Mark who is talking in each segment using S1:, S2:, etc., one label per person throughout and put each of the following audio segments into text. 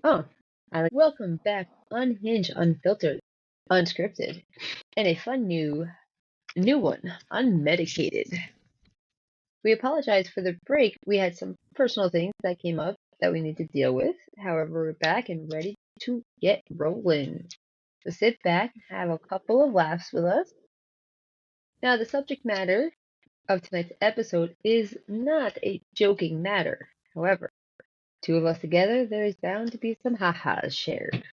S1: Oh, welcome back, unhinged, unfiltered, unscripted, and a fun new one, unmedicated. We apologize for the break. We had some personal things that came up that we need to deal with. However, we're back and ready to get rolling. So sit back and have a couple of laughs with us. Now, the subject matter of tonight's episode is not a joking matter. However, two of us together, there is bound to be some ha-has shared.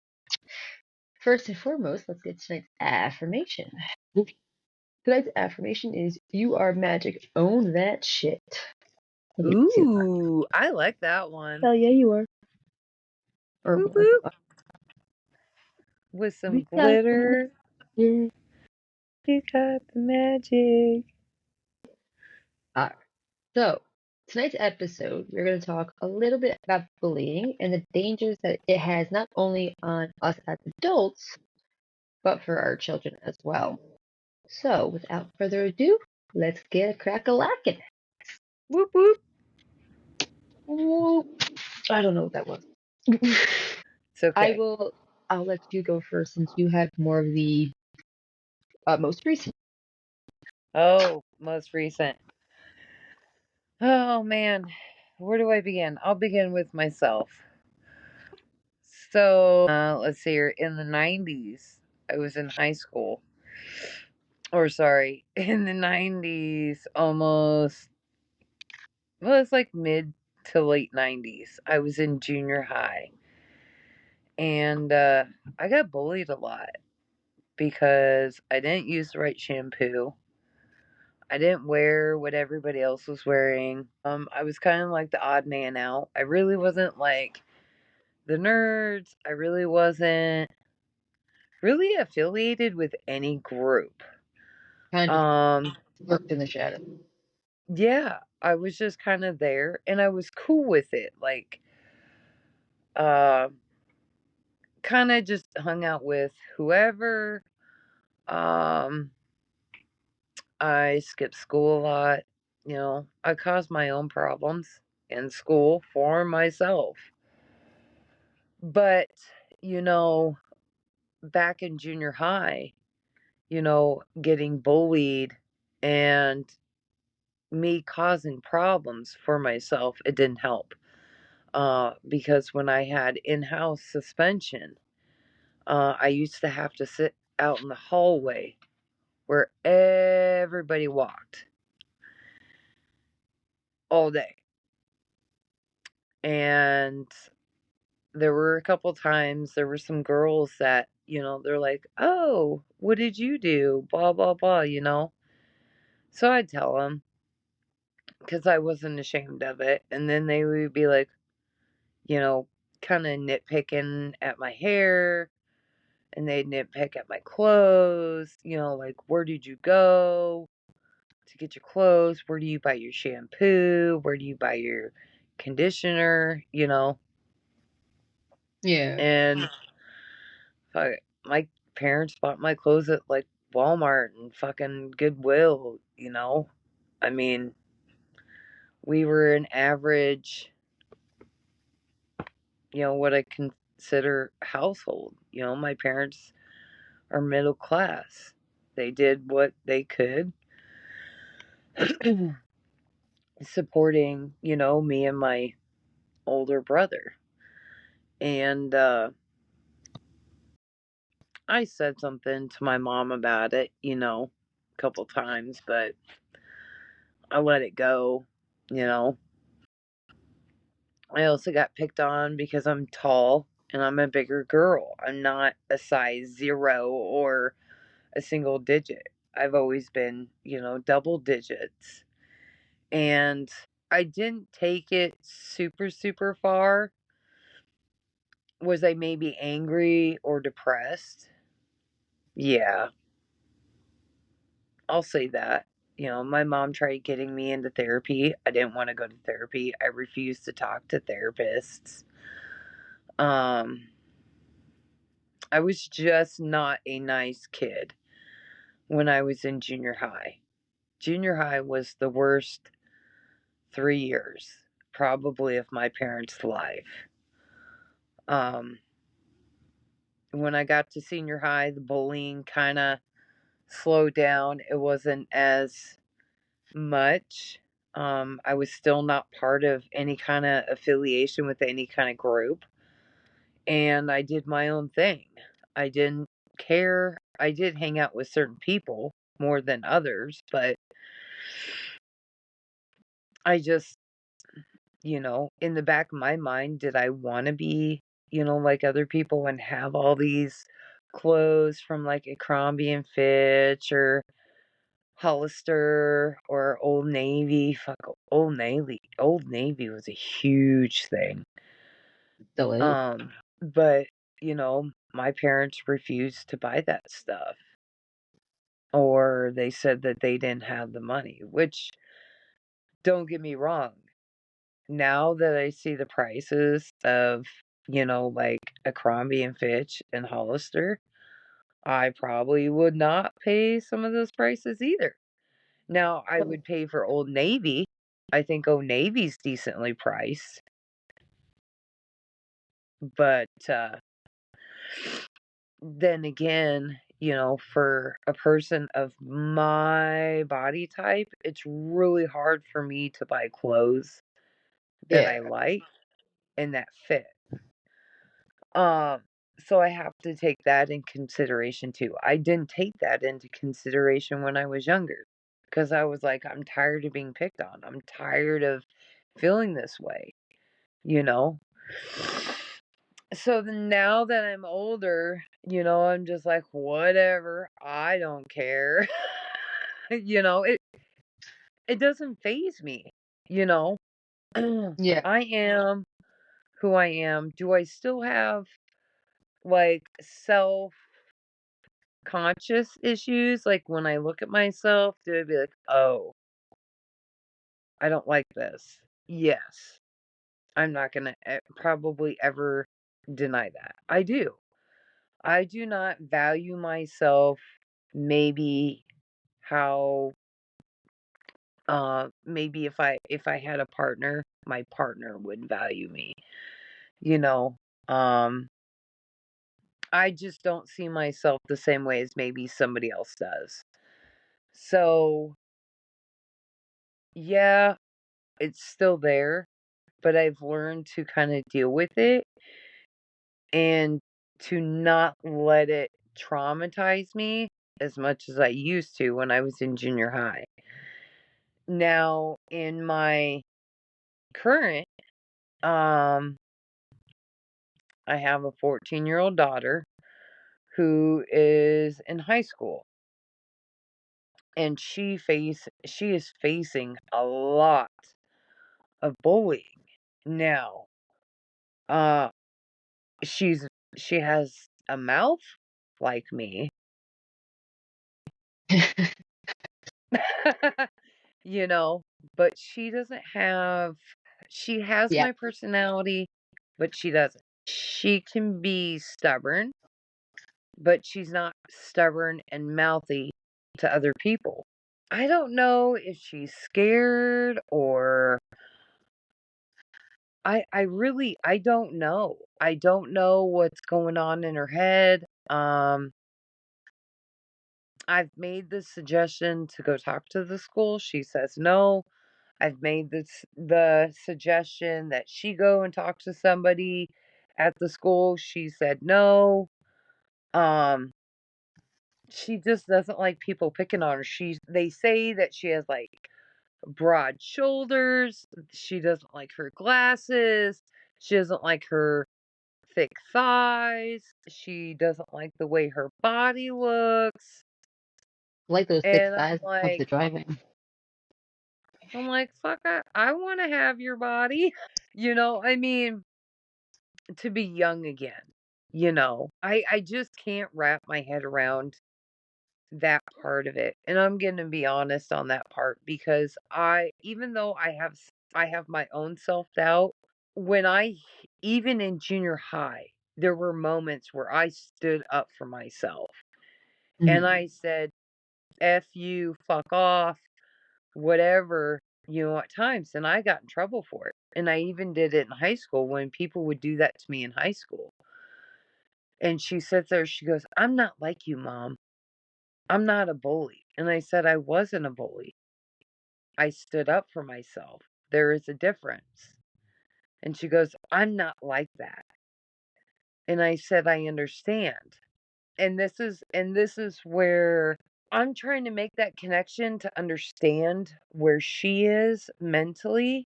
S1: First and foremost, let's get tonight's affirmation. Tonight's affirmation is you are magic. Own that shit.
S2: Ooh, I like that one.
S1: Hell yeah, you are. Or
S2: Boop, boop. With some glitter.
S1: Yeah.
S2: You got the magic.
S1: Alright. So, tonight's episode, we're going to talk a little bit about bullying and the dangers that it has not only on us as adults, but for our children as well. So, without further ado, let's get a crack-a-lackin'.
S2: Whoop, whoop.
S1: I don't know what that was.
S2: It's okay.
S1: I'll let you go first since you have more of the most recent.
S2: Oh, most recent. Oh, man. Where do I begin? I'll begin with myself. So, let's see here. In the 90s, I was in high school. Or, sorry, in the 90s, almost, well, it's like mid to late 90s. I was in junior high. And I got bullied a lot because I didn't use the right shampoo. I didn't wear what everybody else was wearing. I was kind of like the odd man out. I really wasn't like the nerds. I really wasn't really affiliated with any group.
S1: Kind of
S2: Um,
S1: lurked in the shadow.
S2: yeah, I was just kind of there and I was cool with it. Like, uh, kind of just hung out with whoever. Um, I skipped school a lot. I caused my own problems in school for myself. But, you know, back in junior high, getting bullied and me causing problems for myself, it didn't help. Because when I had in house suspension, I used to have to sit out in the hallway where everybody walked all day. And there were a couple times there were some girls that, they're like, "Oh, what did you do?" Blah blah blah. So I'd tell them because I wasn't ashamed of it, and then they would be like, you know, kind of nitpicking at my hair, and they'd nitpick at my clothes. Like, where did you go to get your clothes? Where do you buy your shampoo? Where do you buy your conditioner?
S1: Yeah.
S2: And my parents bought my clothes at like Walmart and fucking Goodwill. I mean, we were an average, what I consider household. My parents are middle class. They did what they could, supporting, me and my older brother. And I said something to my mom about it, a couple times, but I let it go, you know. I also got picked on because I'm tall and I'm a bigger girl. I'm not a size 0 or a single digit. I've always been, double digits. And I didn't take it super, super far. Was I maybe angry or depressed? Yeah, I'll say that. My mom tried getting me into therapy. I didn't want to go to therapy. I refused to talk to therapists. Um, I was just not a nice kid when I was in junior high. Junior high was the worst 3 years, probably, of my parents' life. Um, when I got to senior high, the bullying kind of slowed down. It wasn't as much. I was still not part of any kind of affiliation with any kind of group, and I did my own thing. I didn't care. I did hang out with certain people more than others, but I just, in the back of my mind, did I want to be, like other people and have all these clothes from like Abercrombie and Fitch or Hollister or Old Navy? Fuck, Old Navy. Old Navy was a huge thing.
S1: Still is.
S2: But my parents refused to buy that stuff, or they said that they didn't have the money. Which, don't get me wrong, now that I see the prices of, like Abercrombie and Fitch and Hollister, I probably would not pay some of those prices either. Now, I
S1: Oh,
S2: would pay for Old Navy. I think Old Navy's decently priced, but then again, for a person of my body type, it's really hard for me to buy clothes that I
S1: yeah.
S2: like and that fit. Um, so I have to take that in consideration too. I didn't take that into consideration when I was younger because I was like, I'm tired of being picked on. I'm tired of feeling this way, you know? So then now that I'm older, I'm just like, whatever. I don't care. It doesn't phase me, you know?
S1: Yeah.
S2: I am who I am. Do I still have like self conscious issues? Like when I look at myself, do I be like, oh, I don't like this? Yes. I'm not going to probably ever deny that. I do. I do not value myself maybe how maybe if I had a partner, my partner would value me. You know, um I just don't see myself the same way as maybe somebody else does. So, yeah, it's still there, but I've learned to kind of deal with it and to not let it traumatize me as much as I used to when I was in junior high. Now, in my current, um, I have a 14-year-old daughter who is in high school, and she is facing a lot of bullying now. Uh, she's she has a mouth like me, you know, but she has
S1: Yeah.
S2: my personality, but she doesn't. She can be stubborn, but she's not stubborn and mouthy to other people. I don't know if she's scared or I don't know. I don't know what's going on in her head. I've made the suggestion to go talk to the school. She says no. I've made the suggestion that she go and talk to somebody at the school. She said no. Um, she just doesn't like people picking on her. They say that she has like broad shoulders. She doesn't like her glasses. She doesn't like her thick thighs. She doesn't like the way her body looks.
S1: Like those thick
S2: And
S1: thighs when it comes to driving.
S2: I'm like, fuck, I want to have your body. I mean, to be young again. I just can't wrap my head around that part of it. And I'm going to be honest on that part because even though I have my own self-doubt, when even in junior high, there were moments where I stood up for myself and
S1: Mhm.
S2: I said, F you, fuck off, whatever. at times, and I got in trouble for it. And I even did it in high school when people would do that to me in high school. And she sits there, she goes, "I'm not like you, Mom. I'm not a bully." And I said, "I wasn't a bully. I stood up for myself. There is a difference." And she goes, "I'm not like that." And I said, "I understand." And this is where I'm trying to make that connection to understand where she is mentally.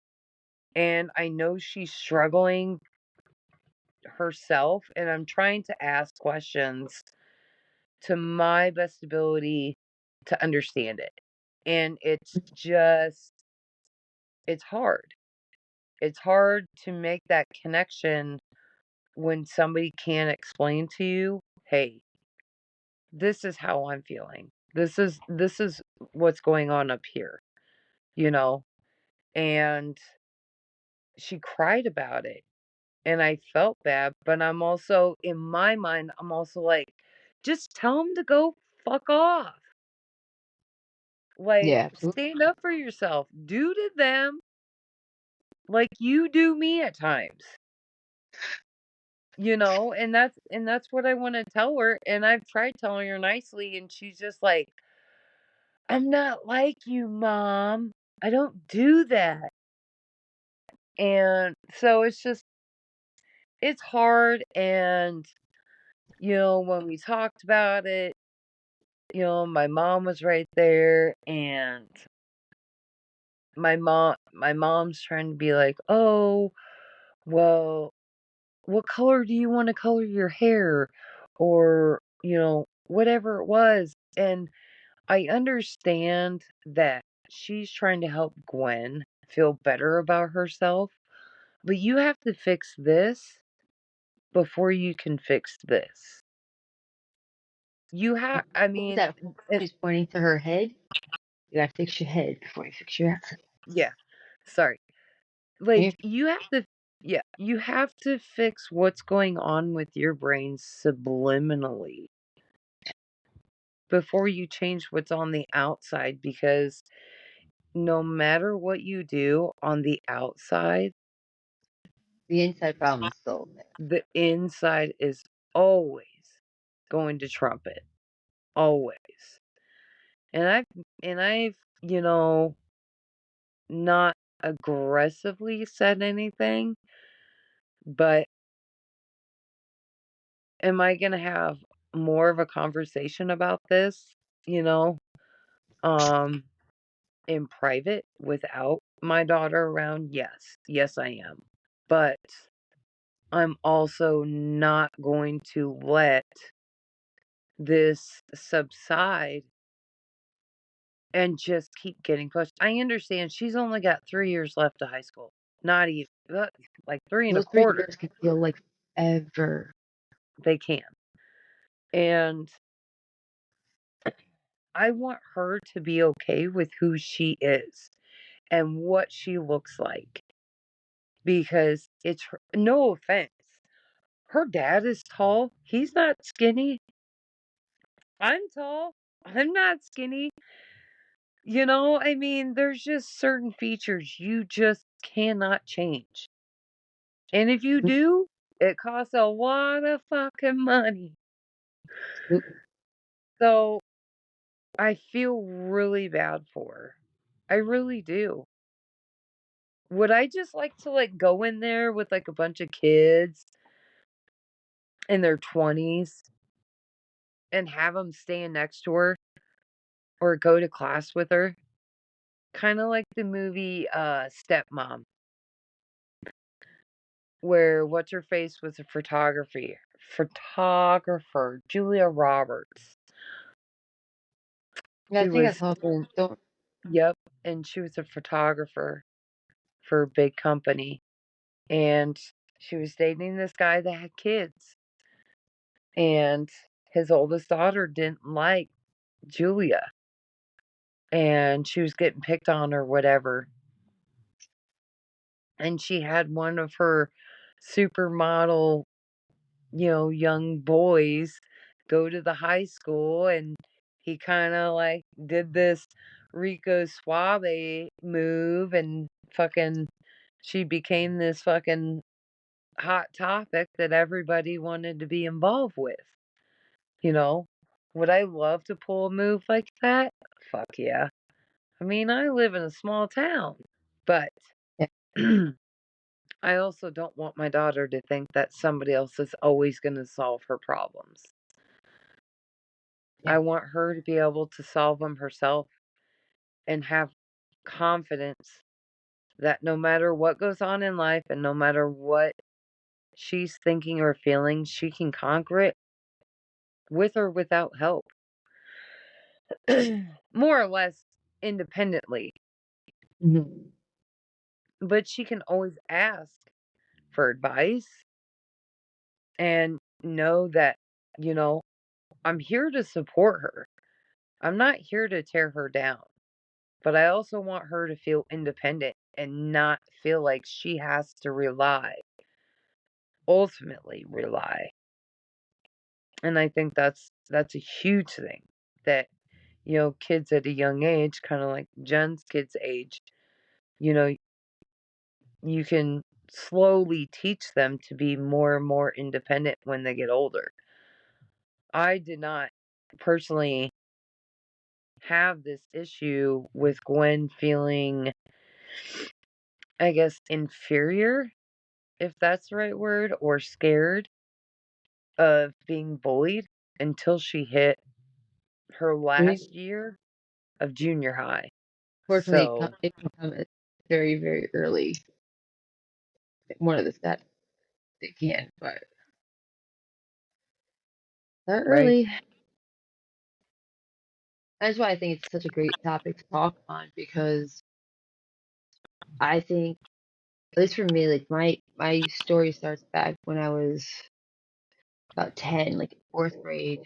S2: And I know she's struggling herself, and I'm trying to ask questions to my best ability to understand it. And it's hard. It's hard to make that connection when somebody can't explain to you, "Hey, this is how I'm feeling. This is what's going on up here," you know? And she cried about it, and I felt bad, but I'm also in my mind, I'm also like, just tell them to go fuck off. Like,
S1: Yeah, absolutely.
S2: stand up for yourself. Do to them like you do me at times. And that's what I want to tell her. And I've tried telling her nicely, and she's just like, "I'm not like you, Mom. I don't do that." And so it's hard. And, when we talked about it, my mom was right there, and my mom's trying to be like, "Oh, well, what color do you want to color your hair?" Or, whatever it was. And I understand that she's trying to help Gwen feel better about herself, but you have to fix this before you can fix this. I
S1: What was
S2: mean,
S1: that?
S2: it,
S1: She's pointing to her head. You gotta fix your head before you fix your ass.
S2: yeah, sorry. Like, you have to fix what's going on with your brain subliminally before you change what's on the outside, because no matter what you do on the outside,
S1: The inside problem is still there.
S2: the inside is always going to trump it. Always. And I've, not aggressively said anything, but am I going to have more of a conversation about this, you know, um, in private without my daughter around? Yes. Yes, I am. But I'm also not going to let this subside and just keep getting pushed. I understand she's only got 3 years left of high school. Not even, like three and a
S1: Those 3
S2: quarter.
S1: years can feel like ever.
S2: They can. And I want her to be okay with who she is and what she looks like, because no offense. Her dad is tall. He's not skinny. I'm tall. I'm not skinny. I mean, there's just certain features you just cannot change. And if you do, it costs a lot of fucking money. So I feel really bad for her. I really do. Would I just like to go in there with a bunch of kids in their 20s and have them stand next to her or go to class with her? Kind of like the movie Stepmom, where what's her face was a photographer, Julia Roberts.
S1: Yeah, I
S2: She
S1: think I
S2: was
S1: saw. Don't.
S2: yep, and she was a photographer for a big company, and she was dating this guy that had kids, and his oldest daughter didn't like Julia, and she was getting picked on or whatever. And she had one of her supermodel, young boys go to the high school, and he kind of did this Rico Suave move and fucking she became this fucking hot topic that everybody wanted to be involved with. You know, would I love to pull a move like that? Fuck yeah. I mean, I live in a small town, but
S1: Yeah.
S2: I also don't want my daughter to think that somebody else is always going to solve her problems.
S1: Yeah.
S2: I want her to be able to solve them herself and have confidence that no matter what goes on in life and no matter what she's thinking or feeling, she can conquer it with or without help. More or less independently.
S1: Mhm.
S2: But she can always ask for advice and know that, you know, I'm here to support her. I'm not here to tear her down. But I also want her to feel independent and not feel like she has to ultimately rely. And I think that's a huge thing that, you know, kids at a young age, kind of like Jen's kids' age, you know, you can slowly teach them to be more and more independent when they get older. I did not personally have this issue with Gwen feeling, I guess, inferior, if that's the right word, or scared of being bullied until she hit her
S1: I mean,
S2: last year of junior high.
S1: fortunately,
S2: So,
S1: it can come at very, very early. One of the stats they can, but not
S2: right?
S1: early. That's why I think it's such a great topic to talk on because I think, at least for me, like my story starts back when I was about 10, like fourth grade.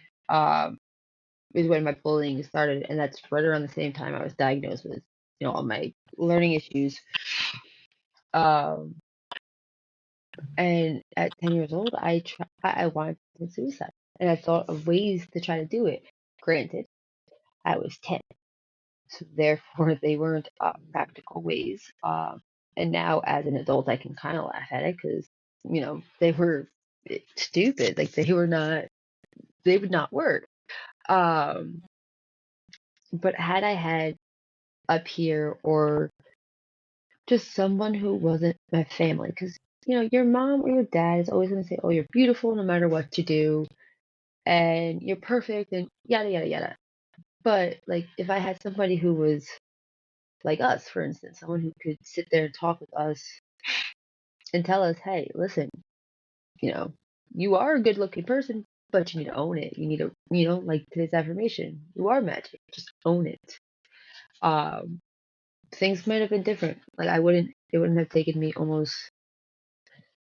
S1: Is when my bullying started, and that's right around the same time I was diagnosed with, all my learning issues. Um, and at 10 years old, I wanted to commit suicide, and I thought of ways to try to do it. Granted, I was 10, so therefore they weren't practical ways. And now as an adult, I can kind of laugh at it because they were stupid. Like they would not work. Um, but had I had a peer or just someone who wasn't my family, because your mom or your dad is always going to say, "Oh, you're beautiful no matter what you do, and you're perfect," and yada yada yada. But like, if I had somebody who was like us, for instance, someone who could sit there and talk with us and tell us, "Hey, listen, you know, you are a good-looking person, but you need to own it. You need to, like today's affirmation, you are magic. Just own it." Um, Things might have been different. Like it wouldn't have taken me almost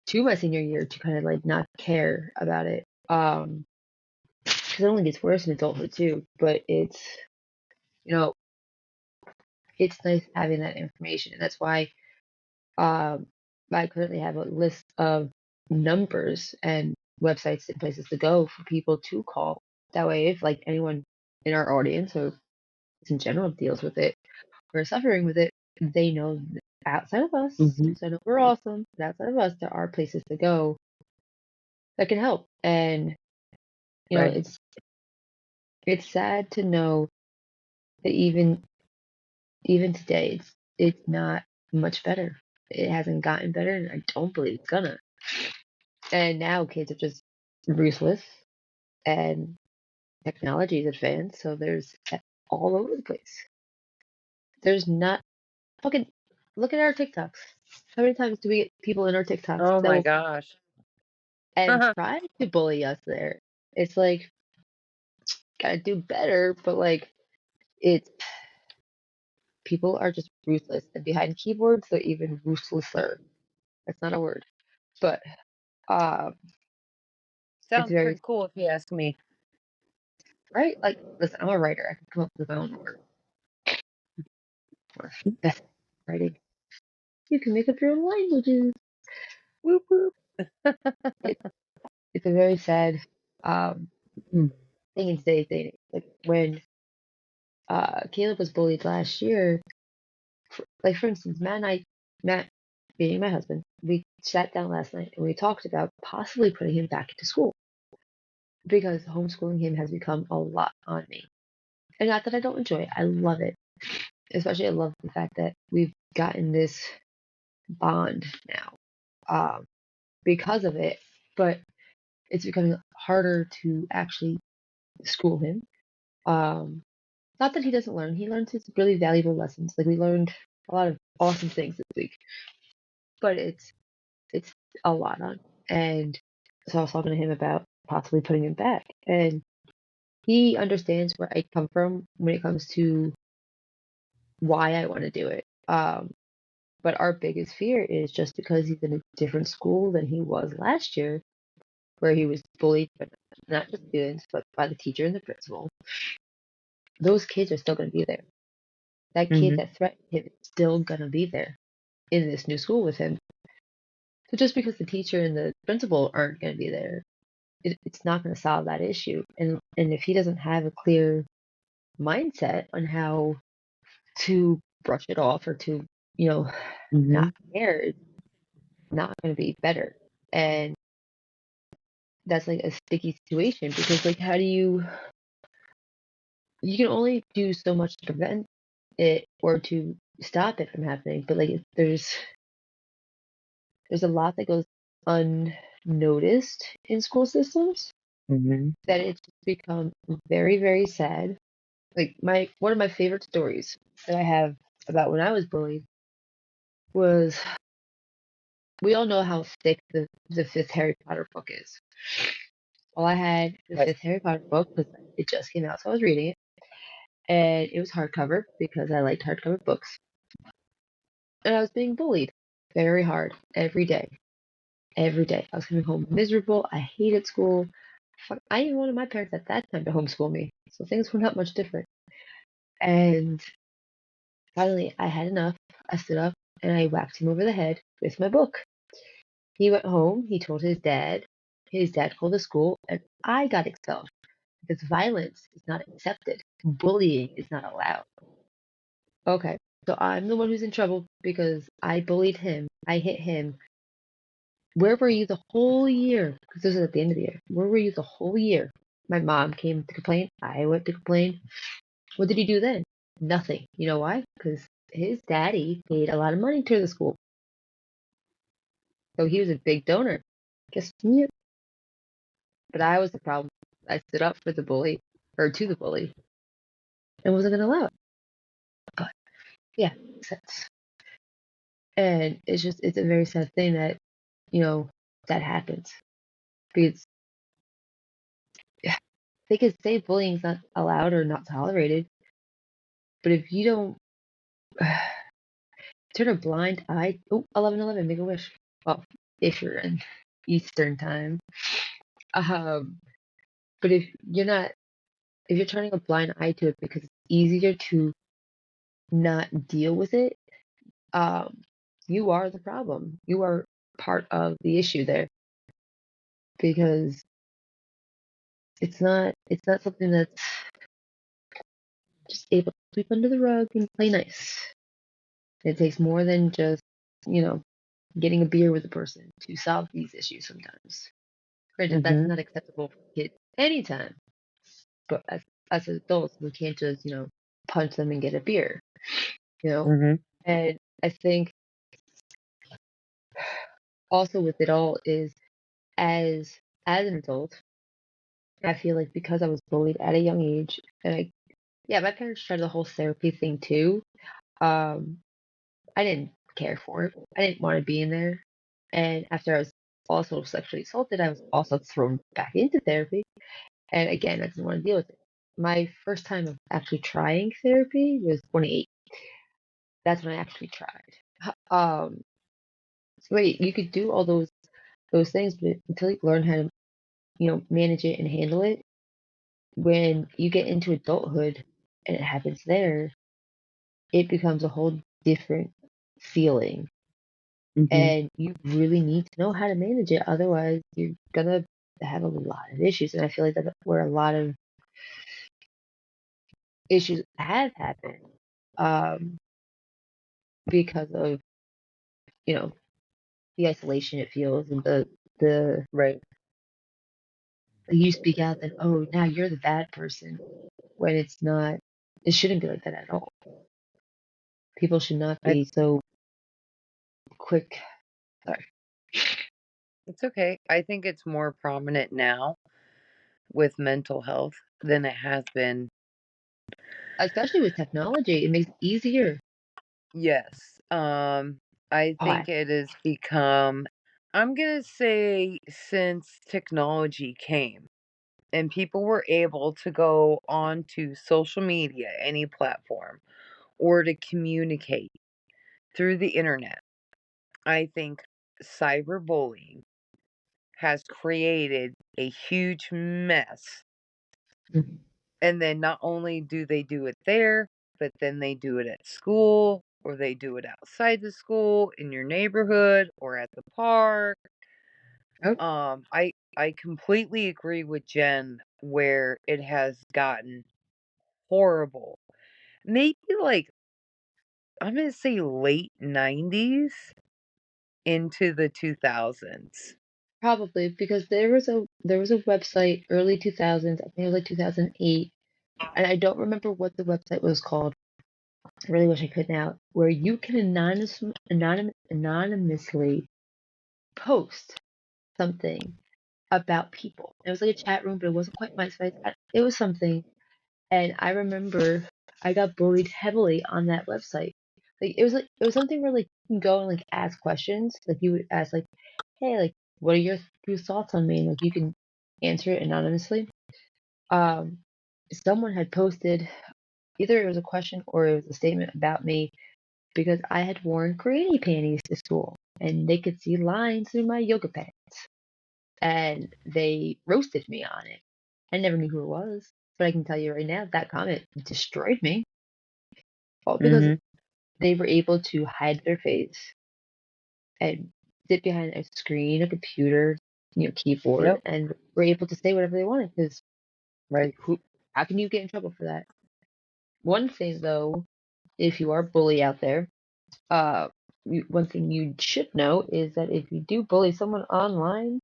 S1: to my senior year to kind of like not care about it. Because it only gets worse in adulthood too. But you know, it's nice having that information, and that's why um, I currently have a list of numbers and websites and places to go for people to call. That way, if like anyone in our audience or in general deals with it or is suffering with it, they know that outside of us,
S2: Hmm.
S1: because I know we're awesome, but outside of us, there are places to go that can help. And
S2: Right.
S1: it's sad to know that even today, it's not much better. It hasn't gotten better, and I don't believe it's gonna. And now kids are just ruthless, and technology is advanced, so there's all over the place. There's not fucking look at our TikToks. How many times do we get people in our TikToks
S2: Oh
S1: that
S2: my
S1: will
S2: gosh.
S1: and try to bully us there? It's like gotta do better, but like it's people are just ruthless, and behind keyboards they're even ruthlesser. That's not a word, but um, it's
S2: Sounds
S1: very
S2: pretty cool if you ask me.
S1: right. Like, listen, I'm a writer. I can come up with my own word or method of writing. You can make up your own languages.
S2: Whoop whoop.
S1: It, it's a very sad um,
S2: Mm.
S1: thing in today's day and age. Like when Caleb was bullied last year. Like for instance, Matt being my husband, we sat down last night and we talked about possibly putting him back into school because homeschooling him has become a lot on me. And not that I don't enjoy it, I love it. Especially I love the fact that we've gotten this bond now because of it, but it's becoming harder to actually school him. Um, Not that he doesn't learn, he learns his really valuable lessons. Like we learned a lot of awesome things this week, but it's a lot on. And so I was talking to him about possibly putting him back, and he understands where I come from when it comes to why I want to do it. But our biggest fear is just because he's in a different school than he was last year, where he was bullied, but not just students, but by the teacher and the principal. Those kids are still going to be there. That kid
S2: Mhm.
S1: that threatened him is still going to be there in this new school with him. So just because the teacher and the principal aren't going to be there, it's not going to solve that issue. And if he doesn't have a clear mindset on how to brush it off or to, you know, not
S2: Mhm.
S1: care, it's not going to be better. And that's like a sticky situation because like how do you can only do so much to prevent it or to stop it from happening, but like there's a lot that goes unnoticed in school systems
S2: Mhm.
S1: that it's become very, very sad. Like my one of my favorite stories that I have about when I was bullied was we all know how thick the fifth Harry Potter book is. Well, I had the
S2: Right.
S1: fifth Harry Potter book because it just came out, so I was reading it, and it was hardcover because I liked hardcover books, and I was being bullied very hard every day. Every day, I was coming home miserable. I hated school. I even wanted my parents at that time to homeschool me, so things were not much different. And finally, I had enough. I stood up and I whacked him over the head with my book. He went home. He told his dad. His dad called the school, and I got expelled because violence is not accepted. Bullying is not allowed. Okay, so I'm the one who's in trouble because I bullied him. I hit him. Where were you the whole year? Because this was at the end of the year. Where were you the whole year? My mom came to complain. I went to complain. What did he do then? Nothing. You know why? Because his daddy paid a lot of money to the school. So he was a big donor. Guess yeah. But I was the problem. I stood up for the bully, or to the bully, and wasn't going to allow it. But yeah, makes sense. And it's a very sad thing that, that happens. Because yeah, they could say bullying's not allowed or not tolerated, but if you don't turn a blind eye, oh, 11:11, make a wish. Well, if you're in Eastern time. Um, but if you're turning a blind eye to it because it's easier to not deal with it, um, you are the problem. You are part of the issue there because it's not something that's just able to sweep under the rug and play nice. It takes more than just, you know, getting a beer with a person to solve these issues sometimes. Granted, that's
S2: Mhm.
S1: not acceptable for kids anytime, but as adults, we can't just, punch them and get a beer, you know?
S2: Mhm.
S1: And I think also with it all is as as an adult, I feel like because I was bullied at a young age, and yeah, my parents tried the whole therapy thing too. Um, I didn't care for it. I didn't want to be in there. And after I was also sexually assaulted, I was also thrown back into therapy. And again, I didn't want to deal with it. My first time of actually trying therapy was 28. That's when I actually tried. So wait, you could do all those things, but until you learn how to, manage it and handle it, when you get into adulthood and it happens there, it becomes a whole different feeling.
S2: Mhm.
S1: And you really need to know how to manage it. Otherwise, you're gonna have a lot of issues. And I feel like that's where a lot of issues have happened um, because of, you know, the isolation it feels and the
S2: Right.
S1: you speak out, then oh, now you're the bad person, when it's not. It shouldn't be like that at all. People should not
S2: I
S1: be so quick. Sorry.
S2: It's okay. I think it's more prominent now with mental health than it has been.
S1: Especially with technology, it makes it easier.
S2: Yes. I
S1: Why?
S2: think it has become, I'm going to say, since technology came and people were able to go onto social media, any platform, or to communicate through the internet, I think cyberbullying has created a huge mess.
S1: Mhm.
S2: And then not only do they do it there, but then they do it at school, or they do it outside the school, in your neighborhood, or at the park.
S1: Oh,
S2: I completely agree with Jen where it has gotten horrible. Maybe like, I'm gonna say late 90s into the 2000s.
S1: probably because there was a website early 2000s. I think it was like 2008, and I don't remember what the website was called. I really wish I could now, where you can anonymously post something about people. It was like a chat room, but it wasn't quite MySpace. It was something, and I remember I got bullied heavily on that website. Like it was something where like you can go and like ask questions. Like you would ask like, hey, like what are your thoughts on me? And like you can answer it anonymously. Um, Someone had posted either it was a question or it was a statement about me because I had worn granny panties to school, and they could see lines through my yoga pants, and they roasted me on it. I never knew who it was, but I can tell you right now that comment destroyed me, all because
S2: Mhm.
S1: they were able to hide their face and sit behind a screen, a computer, keyboard,
S2: Yep.
S1: and were able to say whatever they wanted. Because
S2: Right.
S1: like, who? How can you get in trouble for that? One thing though, if you are a bully out there, uh, one thing you should know is that if you do bully someone online,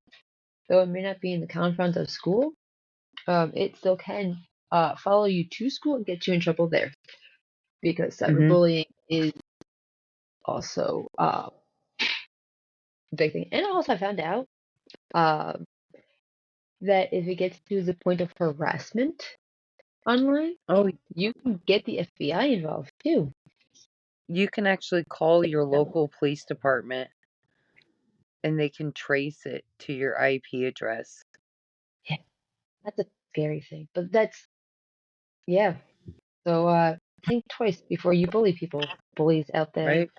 S1: though it may not be in the confines of school, it still can follow you to school and get you in trouble there because
S2: Mhm.
S1: cyberbullying is also a big thing. And also, I found out um, that if it gets to the point of harassment online,
S2: Oh,
S1: you can get the FBI involved too.
S2: you can actually call
S1: Didn't
S2: your
S1: know.
S2: local police department and they can trace it to your IP address,
S1: Yeah, that's a scary thing, but that's yeah. So think twice before you bully people, bullies out there.
S2: right?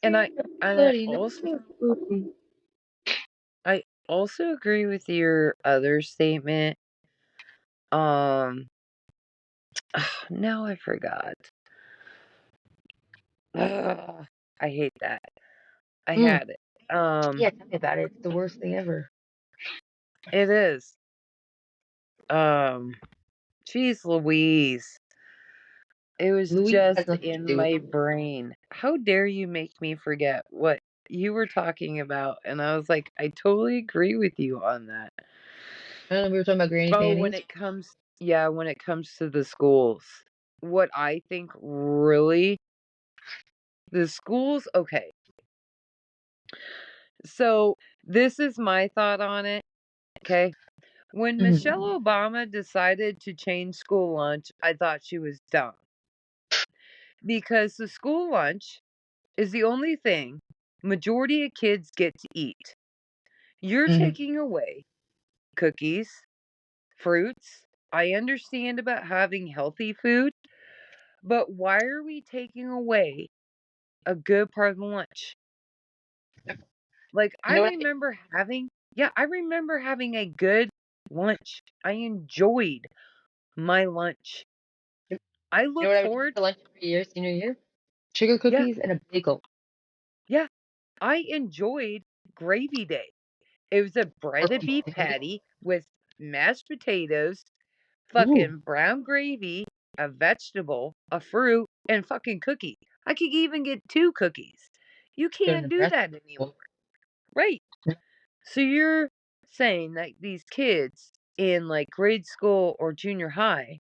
S2: and I
S1: Ain't
S2: and I
S1: nobody,
S2: also
S1: nobody.
S2: I also agree with your other statement. Um, now I forgot. Ugh, I hate that. I
S1: Mm,
S2: had it.
S1: yeah, tell me about it. It's the worst thing ever.
S2: It is. Um, Jeez Louise. It was
S1: Louise has
S2: just
S1: nothing to
S2: in
S1: do with
S2: my
S1: it.
S2: brain. How dare you make me forget what you were talking about? And I was like, I totally agree with you on that.
S1: I don't know, we were talking about granny
S2: Oh, when
S1: panties.
S2: it comes, yeah, when it comes to the schools, what I think really, the schools, okay. So this is my thought on it, okay? When Michelle
S1: Hmm.
S2: Obama decided to change school lunch, I thought she was dumb because the school lunch is the only thing majority of kids get to eat. You're
S1: Hmm.
S2: taking away cookies, fruits. I understand about having healthy food, but why are we taking away a good part of the lunch? Like
S1: You
S2: I
S1: know what I think?
S2: remember having, yeah, I remember having a good lunch. I enjoyed my lunch.
S1: You
S2: I
S1: know
S2: look
S1: what I would eat
S2: forward,
S1: for lunch every year, senior year? Sugar
S2: yeah,
S1: cookies and a bagel.
S2: yeah, I enjoyed gravy day. It was a
S1: Or
S2: breaded beef
S1: potato.
S2: patty with mashed potatoes,
S1: Ooh,
S2: fucking brown gravy, a vegetable, a fruit, and fucking cookie. I could even get 2 cookies. You
S1: so
S2: can't do
S1: Nebraska.
S2: that anymore. Right. So you're saying that these kids in like grade school or junior high,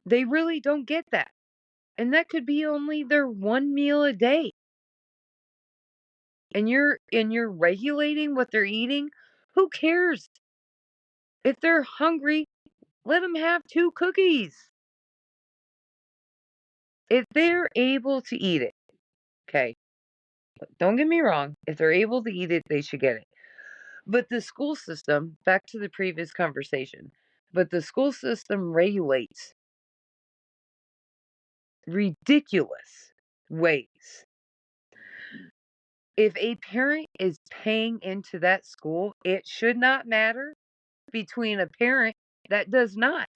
S2: they really don't get that. And that could be only their one meal a day. And you're regulating what they're eating. Who cares? If they're hungry, let them have 2 cookies. If they're able to eat it, okay? Don't get me wrong. If they're able to eat it, they should get it. But the school system, back to the previous conversation, but the school system regulates ridiculous ways. If a parent is paying into that school, it should not matter between a parent that does not.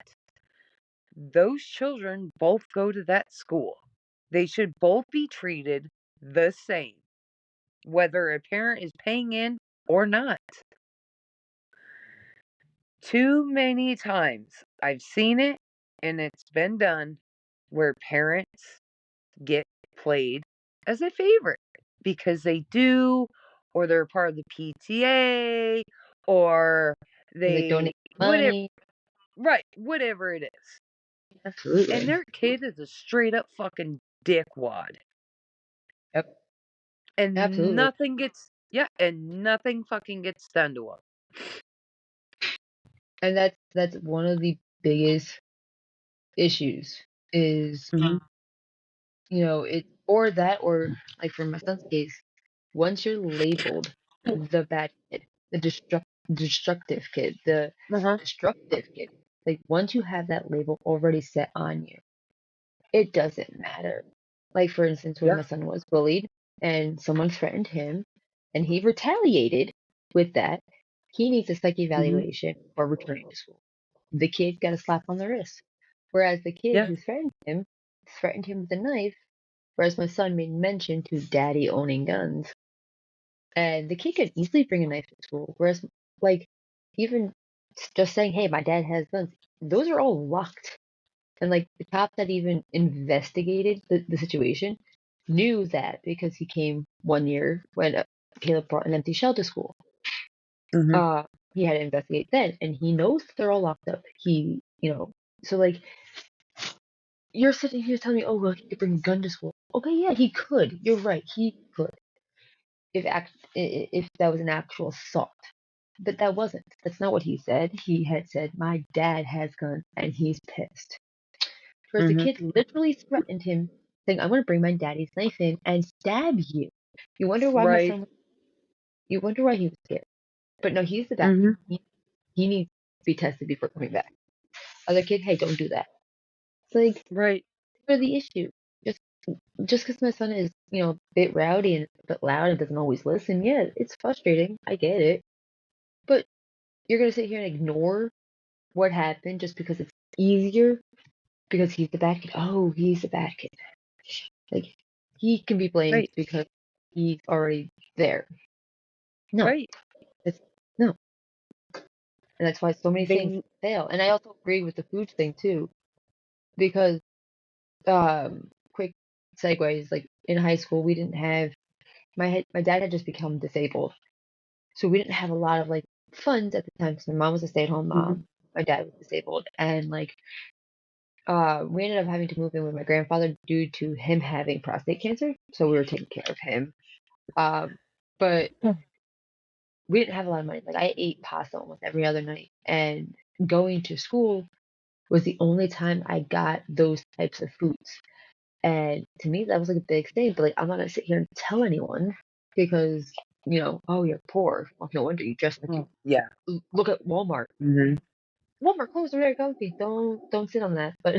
S2: Those children both go to that school. They should both be treated the same, whether a parent is paying in or not. Too many times I've seen it, and it's been done, where parents get played as a favorite because they do, or they're part of the PTA, or
S1: Like
S2: they
S1: donate
S2: whatever,
S1: money.
S2: right, whatever it is. And
S1: Absolutely.
S2: their kid is a straight up fucking dickwad.
S1: Yep.
S2: And
S1: Absolutely.
S2: nothing gets, yeah, and nothing fucking gets done to them.
S1: And that's one of the biggest issues is,
S2: Hmm.
S1: it or that or like for my son's case, once you're labeled the bad kid, the destructive kid, the
S2: Uh-huh.
S1: destructive kid, like once you have that label already set on you, it doesn't matter. Like for instance, when
S2: Yeah.
S1: my son was bullied and someone threatened him and he retaliated with that, he needs a psych
S2: Hmm.
S1: evaluation for returning to school. The kid got a slap on the wrist. Whereas the kid
S2: Yeah.
S1: who threatened him with a knife, whereas my son made mention to daddy owning guns. And the kid could easily bring a knife to school. Whereas, like, even just saying, hey, my dad has guns, those are all locked. And, like, the cop that even investigated the situation knew that because he came one year when Caleb brought an empty shell to school.
S2: Hmm.
S1: Uh, he had to investigate then, and he knows they're all locked up. So, like, you're sitting here telling me, oh, well, he could bring a gun to school. Okay, yeah, he could. You're right, he could. If that was an actual assault. But that wasn't. That's not what he said. He had said, my dad has guns and he's pissed. Whereas the
S2: Hmm.
S1: kid literally threatened him, saying, I'm going to bring my daddy's knife in and stab you. You wonder why my
S2: Right.
S1: son, you wonder why he was scared. But no, he's the bad
S2: Hmm.
S1: kid. He needs to be tested before coming back. Other kid, hey, don't do that. It's like,
S2: Right.
S1: for the issue. Just just because my son is, a bit rowdy and a bit loud and doesn't always listen, yeah, it's frustrating. I get it. But you're gonna sit here and ignore what happened just because it's easier because he's the bad kid. Oh, he's the bad kid. Like he can be blamed
S2: Right.
S1: because he's already there. No,
S2: Right.
S1: it's no, and that's why so many things
S2: They.
S1: fail. And I also agree with the food thing too because quick segues like in high school we didn't have my dad had just become disabled, so we didn't have a lot of like funds at the time because my mom was a stay-at-home
S2: Hmm.
S1: mom, my dad was disabled, and like we ended up having to move in with my grandfather due to him having prostate cancer, so we were taking care of him. Um, but we didn't have a lot of money. Like I ate pasta almost every other night, and going to school was the only time I got those types of foods. And to me, that was like a big thing. But like, I'm not gonna sit here and tell anyone because oh, you're poor. Well, no wonder you dress like you.
S2: Yeah.
S1: Look at Walmart.
S2: Hmm.
S1: Walmart clothes are very comfy. Don't sit on that. But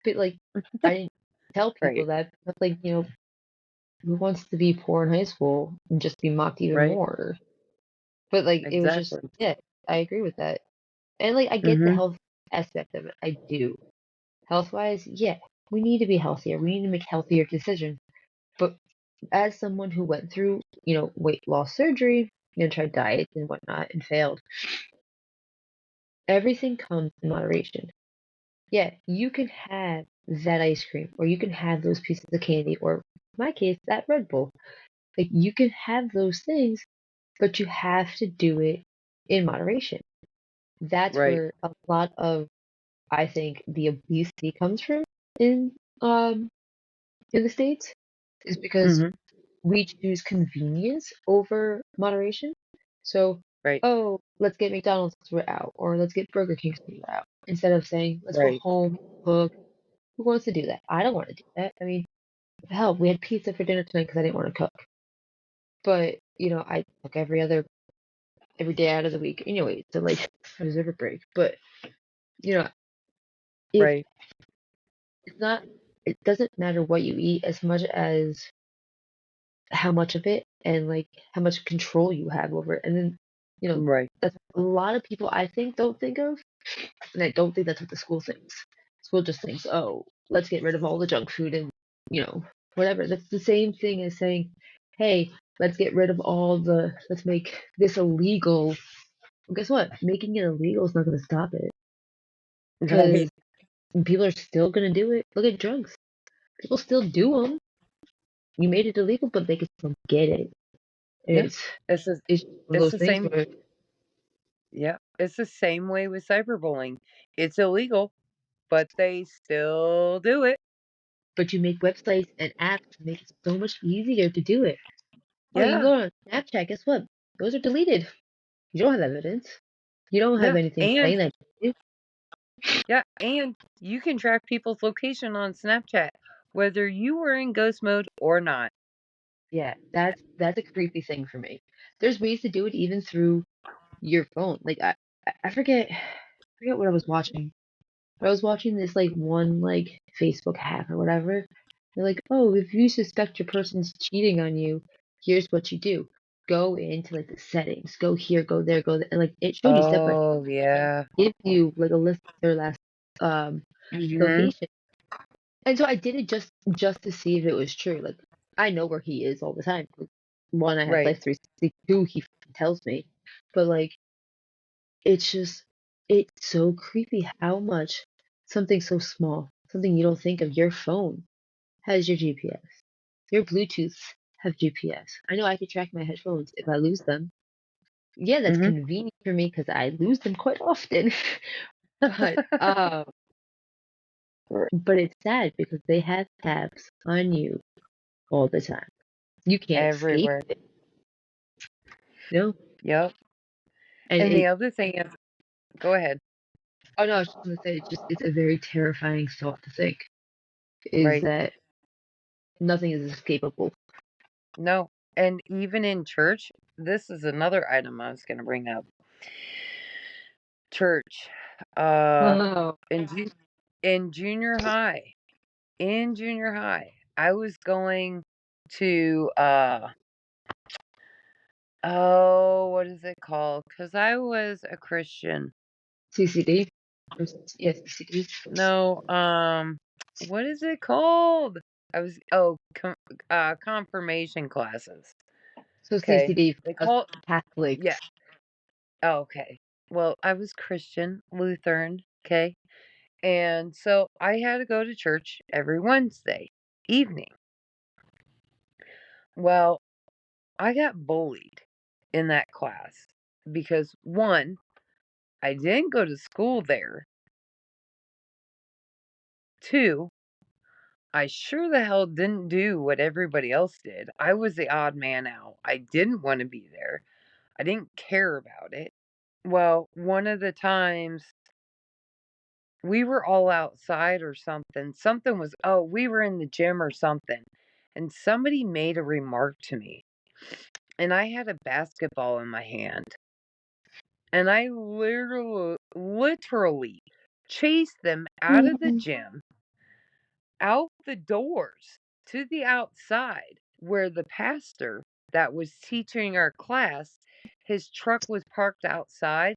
S1: but like, I didn't tell people
S2: Right.
S1: that. But like, who wants to be poor in high school and just be mocked even
S2: Right.
S1: more? But like, it was just
S2: Exactly.
S1: yeah. I agree with that. And like, I get the
S2: Hmm.
S1: health aspect of it. I do. Health wise, yeah, we need to be healthier. We need to make healthier decisions. But as someone who went through, weight loss surgery, tried diets and whatnot and failed, everything comes in moderation. Yeah, you can have that ice cream, or you can have those pieces of candy, or in my case, that Red Bull. Like you can have those things, but you have to do it in moderation. That's
S2: Right.
S1: where a lot of, I think, the obesity comes from in um in the States, is because
S2: Mhm.
S1: we choose convenience over moderation. So,
S2: Right.
S1: oh, let's get McDonald's 'cause we're out, or let's get Burger King 'cause we're out, instead of saying, let's go
S2: Right.
S1: home, cook. Who wants to do that? I don't want to do that. I mean, hell, we had pizza for dinner tonight because I didn't want to cook. But, I cook every day out of the week anyway to like I deserve a break. But, you know, if
S2: Right.
S1: it's not, it doesn't matter what you eat as much as how much of it and like how much control you have over it. And then,
S2: Right.
S1: that's a lot of people I think don't think of, and I don't think that's what the school thinks. School just thinks, oh, let's get rid of all the junk food and, whatever. That's the same thing as saying, hey, let's make this illegal. Well, guess what? Making it illegal is not going to stop it because
S2: Right.
S1: people are still going to do it. Look at drugs. People still do them. You made it illegal, but they can still get it. And
S2: Yeah.
S1: it's
S2: It's the
S1: it's one of
S2: it's
S1: those
S2: the
S1: things
S2: same
S1: where,
S2: yeah. It's the same way with cyberbullying. It's illegal, but they still do it.
S1: but you make websites and apps to make it so much easier to do it. Oh, you
S2: Yeah.
S1: go on Snapchat, guess what? Those are deleted. You don't have evidence. You don't have
S2: Yeah.
S1: anything
S2: And
S1: saying that.
S2: yeah, and you can track people's location on Snapchat whether you were in ghost mode or not.
S1: Yeah, that's a creepy thing for me. There's ways to do it even through your phone. Like I forget what I was watching. But I was watching this like one like Facebook hack or whatever. They're like, oh, if you suspect your person's cheating on you, here's what you do. Go into like the settings. Go here, go there, go there. And like it showed you step by
S2: Oh, yeah.
S1: give you like a list of their last um
S2: Mhm.
S1: location. And so I did it just to see if it was true. Like I know where he is all the time. Like, one, I have
S2: Right.
S1: Life 360. Two, he tells me. But like it's just it's so creepy how much something so small, something you don't think of, your phone has your GPS. Your Bluetooth have GPS. I know I can track my headphones if I lose them. Yeah, that's
S2: Mhm.
S1: convenient for me because I lose them quite often. But but it's sad because they have tabs on you all the time. You can't escape
S2: Everywhere.
S1: it, you know?
S2: Yep.
S1: And
S2: And the other thing is, go ahead.
S1: oh no, I was just gonna say it's a very terrifying thought to think is
S2: Right.
S1: that nothing is escapable.
S2: No. And even in church, this is another item I was going to bring up. Church. Uh
S1: Oh,
S2: in in junior high. In junior high, I was going to oh, what is it called? Cuz I was a Christian.
S1: CCD. Yes, CCD.
S2: No, what is it called? I was confirmation classes.
S1: So
S2: Okay.
S1: CCD
S2: They
S1: for us
S2: call yeah.
S1: Catholics.
S2: Oh, okay. Well, I was Christian, Lutheran, okay? And so I had to go to church every Wednesday evening. Well, I got bullied in that class because one, I didn't go to school there. Two, I sure the hell didn't do what everybody else did. I was the odd man out. I didn't want to be there. I didn't care about it. Well, one of the times we were all outside or something. Something was, oh, we were in the gym or something. And somebody made a remark to me. And I had a basketball in my hand. And I literally chased them out of the
S1: Mhm.
S2: gym, out the doors to the outside where the pastor that was teaching our class, his truck was parked outside.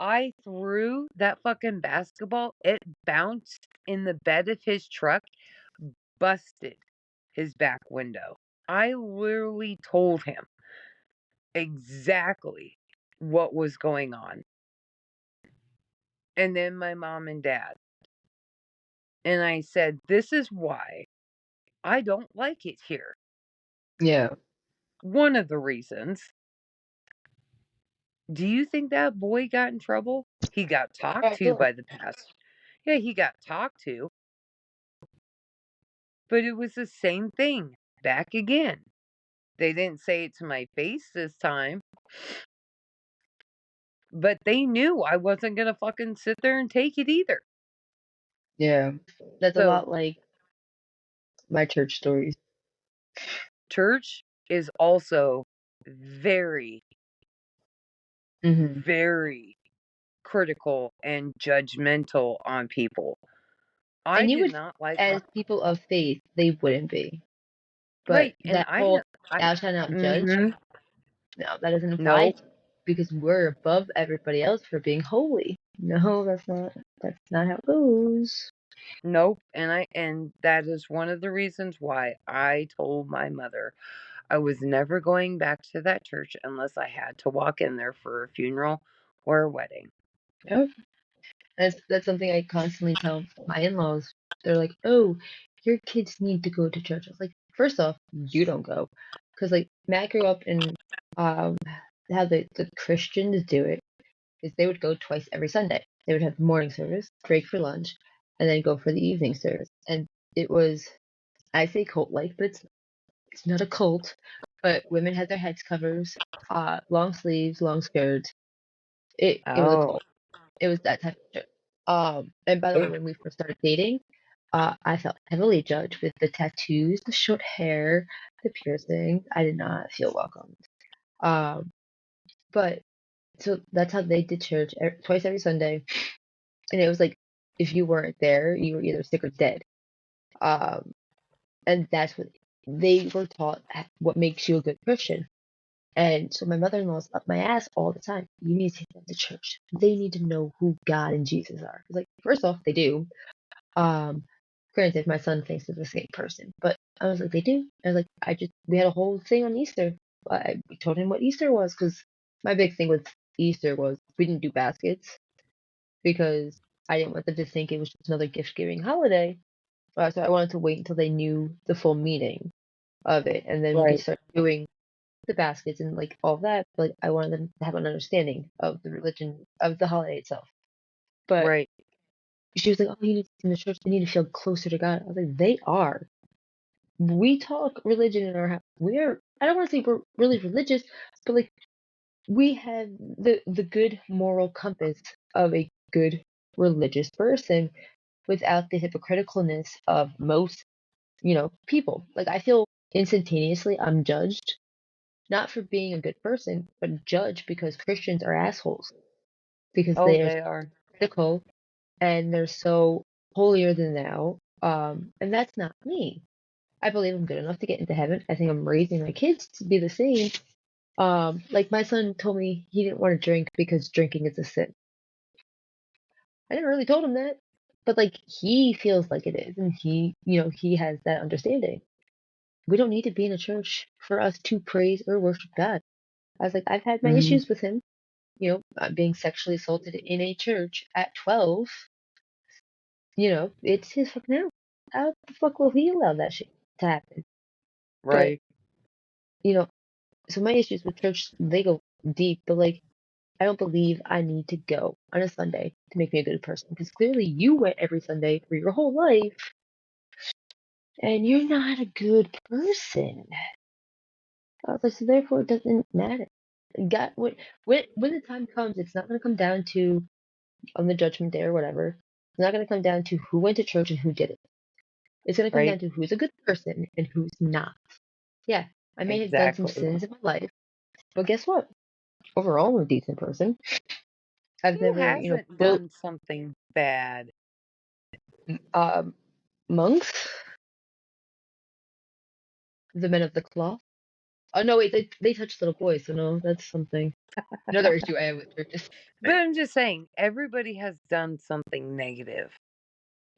S2: I threw that fucking basketball. It bounced in the bed of his truck, busted his back window. I literally told him exactly what was going on. and then my mom and dad. And I said, "This is why I don't like it here."
S1: Yeah.
S2: One of the reasons. Do you think that boy got in trouble? He got talked to
S1: Sure.
S2: by the pastor. Yeah, he got talked to, but it was the same thing back again. They didn't say it to my face this time, but they knew I wasn't going to fucking sit there and take it either.
S1: Yeah. That's a
S2: So,
S1: lot like my church stories.
S2: church is also very,
S1: Hmm.
S2: very critical and judgmental on people. I
S1: And you
S2: did
S1: would,
S2: not like my
S1: as people of faith, they wouldn't be. But
S2: right, and
S1: that whole
S2: I
S1: thou shalt not judge,
S2: mhm.
S1: no, that doesn't apply
S2: Nope.
S1: to you because we're above everybody else for being holy. No, that's not how it goes.
S2: Nope, and that is one of the reasons why I told my mother I was never going back to that church unless I had to walk in there for a funeral or a wedding.
S1: Yep. That's something I constantly tell my in-laws. They're like, "Oh, your kids need to go to church." I was like, first off, you don't go, because like Matt grew up in um how the Christians do it is they would go twice every Sunday. They would have the morning service, break for lunch, and then go for the evening service. And it was, I say cult-like, but it's not a cult. But women had their heads covers, long sleeves, long skirts. It was a
S2: Oh,
S1: cult. It was that type of church. And by the way, when we first started dating, I felt heavily judged with the tattoos, the short hair, the piercings. I did not feel welcomed. Um, but so that's how they did church twice every Sunday, and it was like if you weren't there, you were either sick or dead. Um, and that's what they were taught what makes you a good Christian. And so my mother-in-law's up my ass all the time. You need to take them to church. They need to know who God and Jesus are. It's like, first off, they do. Um, Granted, my son thinks they're the same person, but I was like, they do. I was like, we had a whole thing on Easter. We told him what Easter was because my big thing with Easter was we didn't do baskets because I didn't want them to think it was just another gift giving holiday. So I wanted to wait until they knew the full meaning of it, and then we
S2: right,
S1: start doing the baskets and like all that. Like I wanted them to have an understanding of the religion of the holiday itself. But
S2: right.
S1: she was like, "Oh, you need to in the church. They need to feel closer to God." I was like, "They are. We talk religion in our house. We're. I don't want to say we're really religious, but like we have the good moral compass of a good religious person without the hypocriticalness of most, people. Like I feel instantaneously I'm judged, not for being a good person, but judged because Christians are assholes because
S2: Oh,
S1: they are
S2: they are.
S1: critical and they're so holier than thou. And that's not me. I believe I'm good enough to get into heaven. I think I'm raising my kids to be the same. Like my son told me he didn't want to drink because drinking is a sin. I never really told him that, but like he feels like it is, and he has that understanding. We don't need to be in a church for us to praise or worship God. I was like, I've had my
S2: Mhm.
S1: issues with him, being sexually assaulted in a church at 12. It's his fucking house. How the fuck will he allow that shit to happen? But,
S2: Right.
S1: you know, so my issues with church, they go deep, but like, I don't believe I need to go on a Sunday to make me a good person because clearly you went every Sunday for your whole life and you're not a good person. I was like, so therefore it doesn't matter. God, when the time comes, it's not going to come down to on the judgment day or whatever. It's not going to come down to who went to church and who didn't. It's going to come
S2: Right.
S1: down to who's a good person and who's not. Yeah, I may have done some
S2: Exactly.
S1: sins in my life, but guess what? Overall, I'm a decent person. I've
S2: Who
S1: never,
S2: hasn't
S1: built
S2: done something bad?
S1: um, monks, the men of the cloth. Oh no, wait, they touch little boys, so no, that's something. Another issue I have with churches.
S2: But I'm just saying, everybody has done something negative.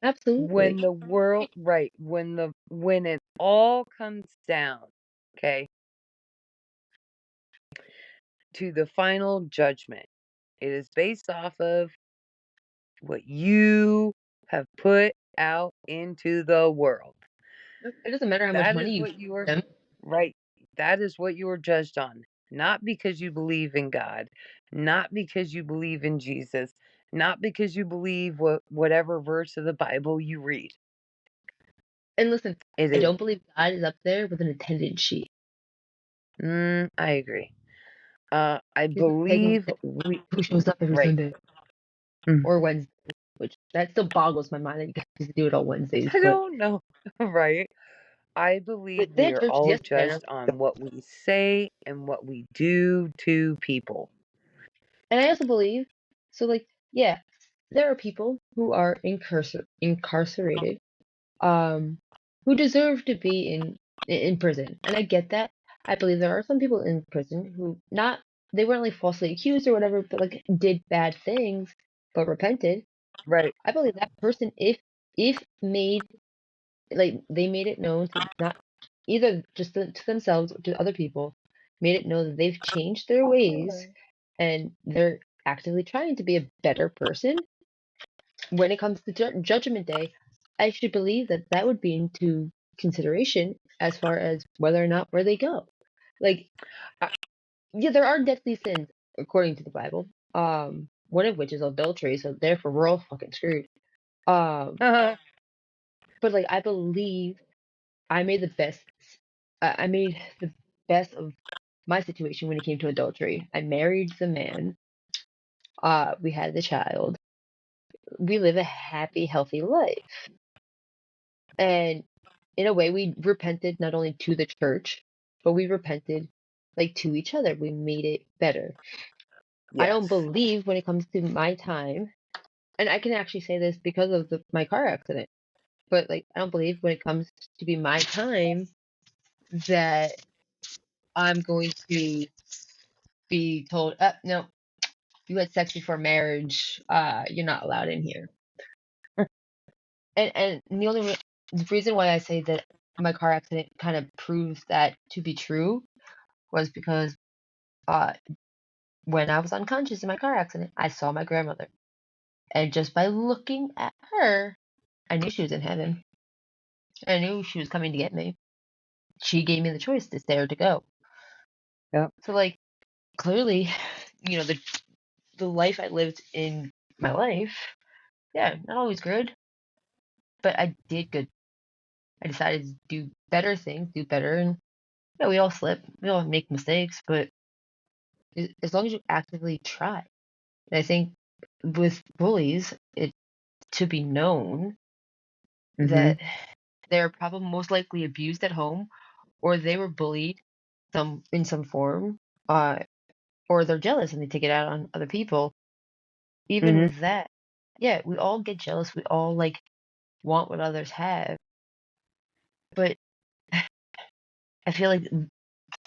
S1: Absolutely.
S2: When the world, right, when it all comes down, okay, to the final judgment, it is based off of what you have put out into the world.
S1: It doesn't matter how much
S2: That
S1: money
S2: is
S1: you
S2: what
S1: give
S2: you are,
S1: them.
S2: right. That is what you are judged on. Not because you believe in God, not because you believe in Jesus, not because you believe whatever verse of the Bible you read.
S1: And listen,
S2: It
S1: I
S2: is.
S1: don't believe God is up there with an attendance sheet.
S2: I agree. I
S1: He's not taking
S2: believe we
S1: who shows up every
S2: right.
S1: Sunday
S2: Mm.
S1: or Wednesday, which that still boggles my mind that you guys do it on Wednesdays.
S2: I don't know. Right. I
S1: But
S2: believe
S1: they
S2: we
S1: had
S2: are
S1: church
S2: all
S1: yesterday, and I
S2: judged on what we say and what we do to people.
S1: also believe, so like, yeah, there are people who are incarcerated, um, who deserve to be in prison, and I get that. I believe there are some people in prison who not they weren't like falsely accused or whatever, but like did bad things but repented.
S2: Right.
S1: I believe that person, if made like they made it known to not either just to themselves or to other people, made it known that they've changed their ways and they're actively trying to be a better person when it comes to Judgment Day. I should believe that that would be into consideration as far as whether or not where they go. Like,
S2: I,
S1: yeah, there are deadly sins according to the Bible. One of which is adultery, so therefore we're all fucking screwed. Um, but like I believe I made the best. I made the best of my situation when it came to adultery. I married the man. We had the child. We live a happy, healthy life. And in a way, we repented not only to the church, but we repented like to each other. We made it better. I don't
S2: yes.
S1: believe when it comes to my time, and I can actually say this because of my car accident. But like, I don't believe when it comes to be my time that I'm going to be told, no, you had sex before marriage, you're not allowed in here. And the reason why I say that my car accident kind of proves that to be true was because uh, when I was unconscious in my car accident, I saw my grandmother, and just by looking at her, I knew she was in heaven. I knew she was coming to get me. She gave me the choice to stay or to go.
S2: Yep.
S1: So like clearly, the life I lived in my life, yeah, not always good, but I did good. I decided to do better things, do better, and yeah, we all slip, we all make mistakes, but as long as you actively try. And I think with bullies, it to be known
S2: Mhm.
S1: that they're probably most likely abused at home, or they were bullied some form, uh, or they're jealous and they take it out on other people. Even
S2: Mhm.
S1: with that, yeah, we all get jealous. We all like want what others have, but I feel like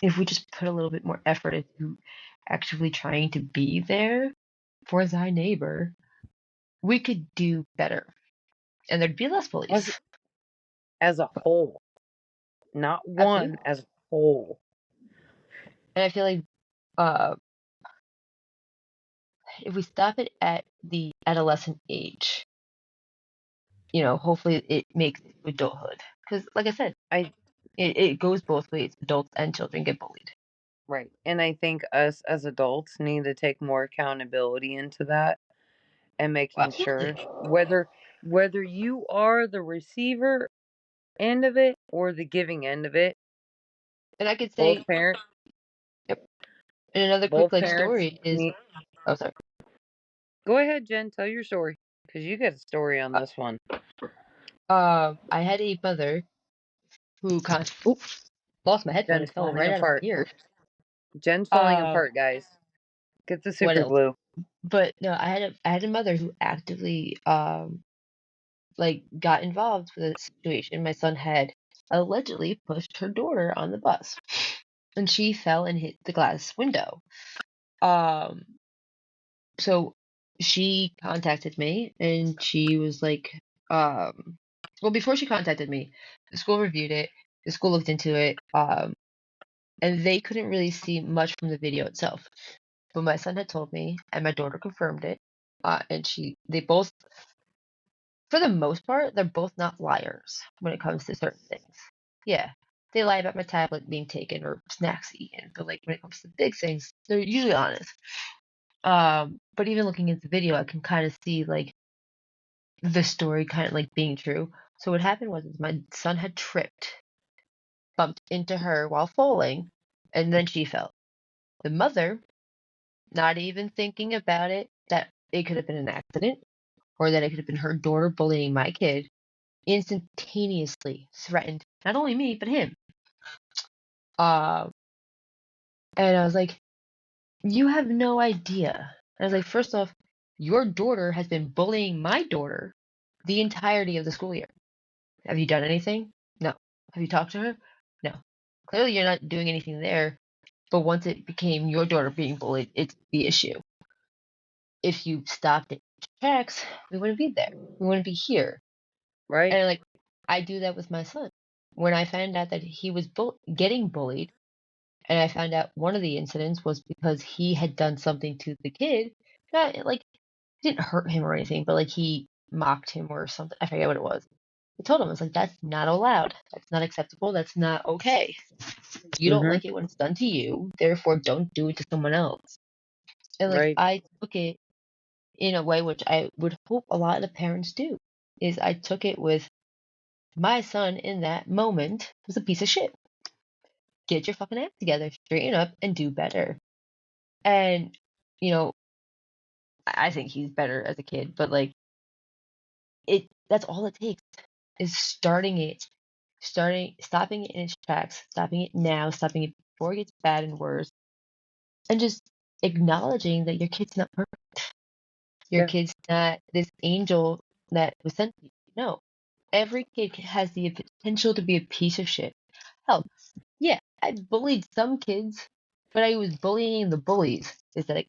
S1: if we just put a little bit more effort into actually trying to be there for thy neighbor, we could do better and there'd be less
S2: As
S1: bullies.
S2: as a whole, not one,
S1: Absolutely.
S2: as a whole.
S1: And I feel like uh, if we stop it at the adolescent age, hopefully it makes it to adulthood. Because, like I said,
S2: I
S1: it goes both ways. Adults and children get bullied.
S2: right. And I think us as adults need to take more accountability into that and making
S1: Absolutely.
S2: sure whether you are the receiver end of it or the giving end of it,
S1: And I could
S2: both
S1: say,
S2: parents
S1: yep. And another quick
S2: both
S1: like
S2: parents
S1: story is,
S2: need.
S1: oh sorry.
S2: Go ahead, Jen, tell your story because you got a story on this one.
S1: I had a mother who oops, lost my headphone.
S2: Jen's
S1: It fell
S2: falling
S1: right out of my
S2: apart.
S1: ear.
S2: Jen's falling
S1: Uh,
S2: apart, guys. Get the
S1: what
S2: super
S1: else?
S2: glue.
S1: But no, I had a mother who actively like got involved with the situation. My son had allegedly pushed her daughter on the bus, and she fell and hit the glass window. Um, so she contacted me, and she was like, well, before she contacted me, the school reviewed it. The school looked into it, and they couldn't really see much from the video itself. But my son had told me, and my daughter confirmed it. And they both, for the most part, they're both not liars when it comes to certain things. Yeah, they lie about my tablet being taken or snacks eaten, but like when it comes to big things, they're usually honest. But even looking at the video, I can kind of see like the story kind of like being true. So what happened was my son had tripped, bumped into her while falling, and then she fell. The mother, not even thinking about it, that it could have been an accident or that it could have been her daughter bullying my kid, instantaneously threatened not only me, but him. Uh, and I was like, you have no idea. And I was like, first off, your daughter has been bullying my daughter the entirety of the school year. Have you done anything? No. Have you talked to her? No. Clearly, you're not doing anything there. But once it became your daughter being bullied, it's the issue. If you stopped it in tracks, we wouldn't be there. We wouldn't be here.
S2: Right.
S1: And like, I do that with my son. When I found out that he was getting bullied, and I found out one of the incidents was because he had done something to the kid, not like he didn't hurt him or anything, but like he mocked him or something. I forget what it was. I told him, I was like, that's not allowed. That's not acceptable. That's not okay. You don't
S2: Mhm.
S1: like it when it's done to you, therefore don't do it to someone else. And like
S2: Right.
S1: I took it in a way which I would hope a lot of parents do, is I took it with my son in that moment was a piece of shit. Get your fucking act together, straighten up, and do better. And, you know, I think he's better as a kid, but like that's all it takes is stopping it in its tracks, stopping it now, stopping it before it gets bad and worse, and just acknowledging that your kid's not perfect. Your
S2: Yeah.
S1: kid's not this angel that was sent to you. No. Every kid has the potential to be a piece of shit. Hell, yeah, I bullied some kids, but I was bullying the bullies. Is that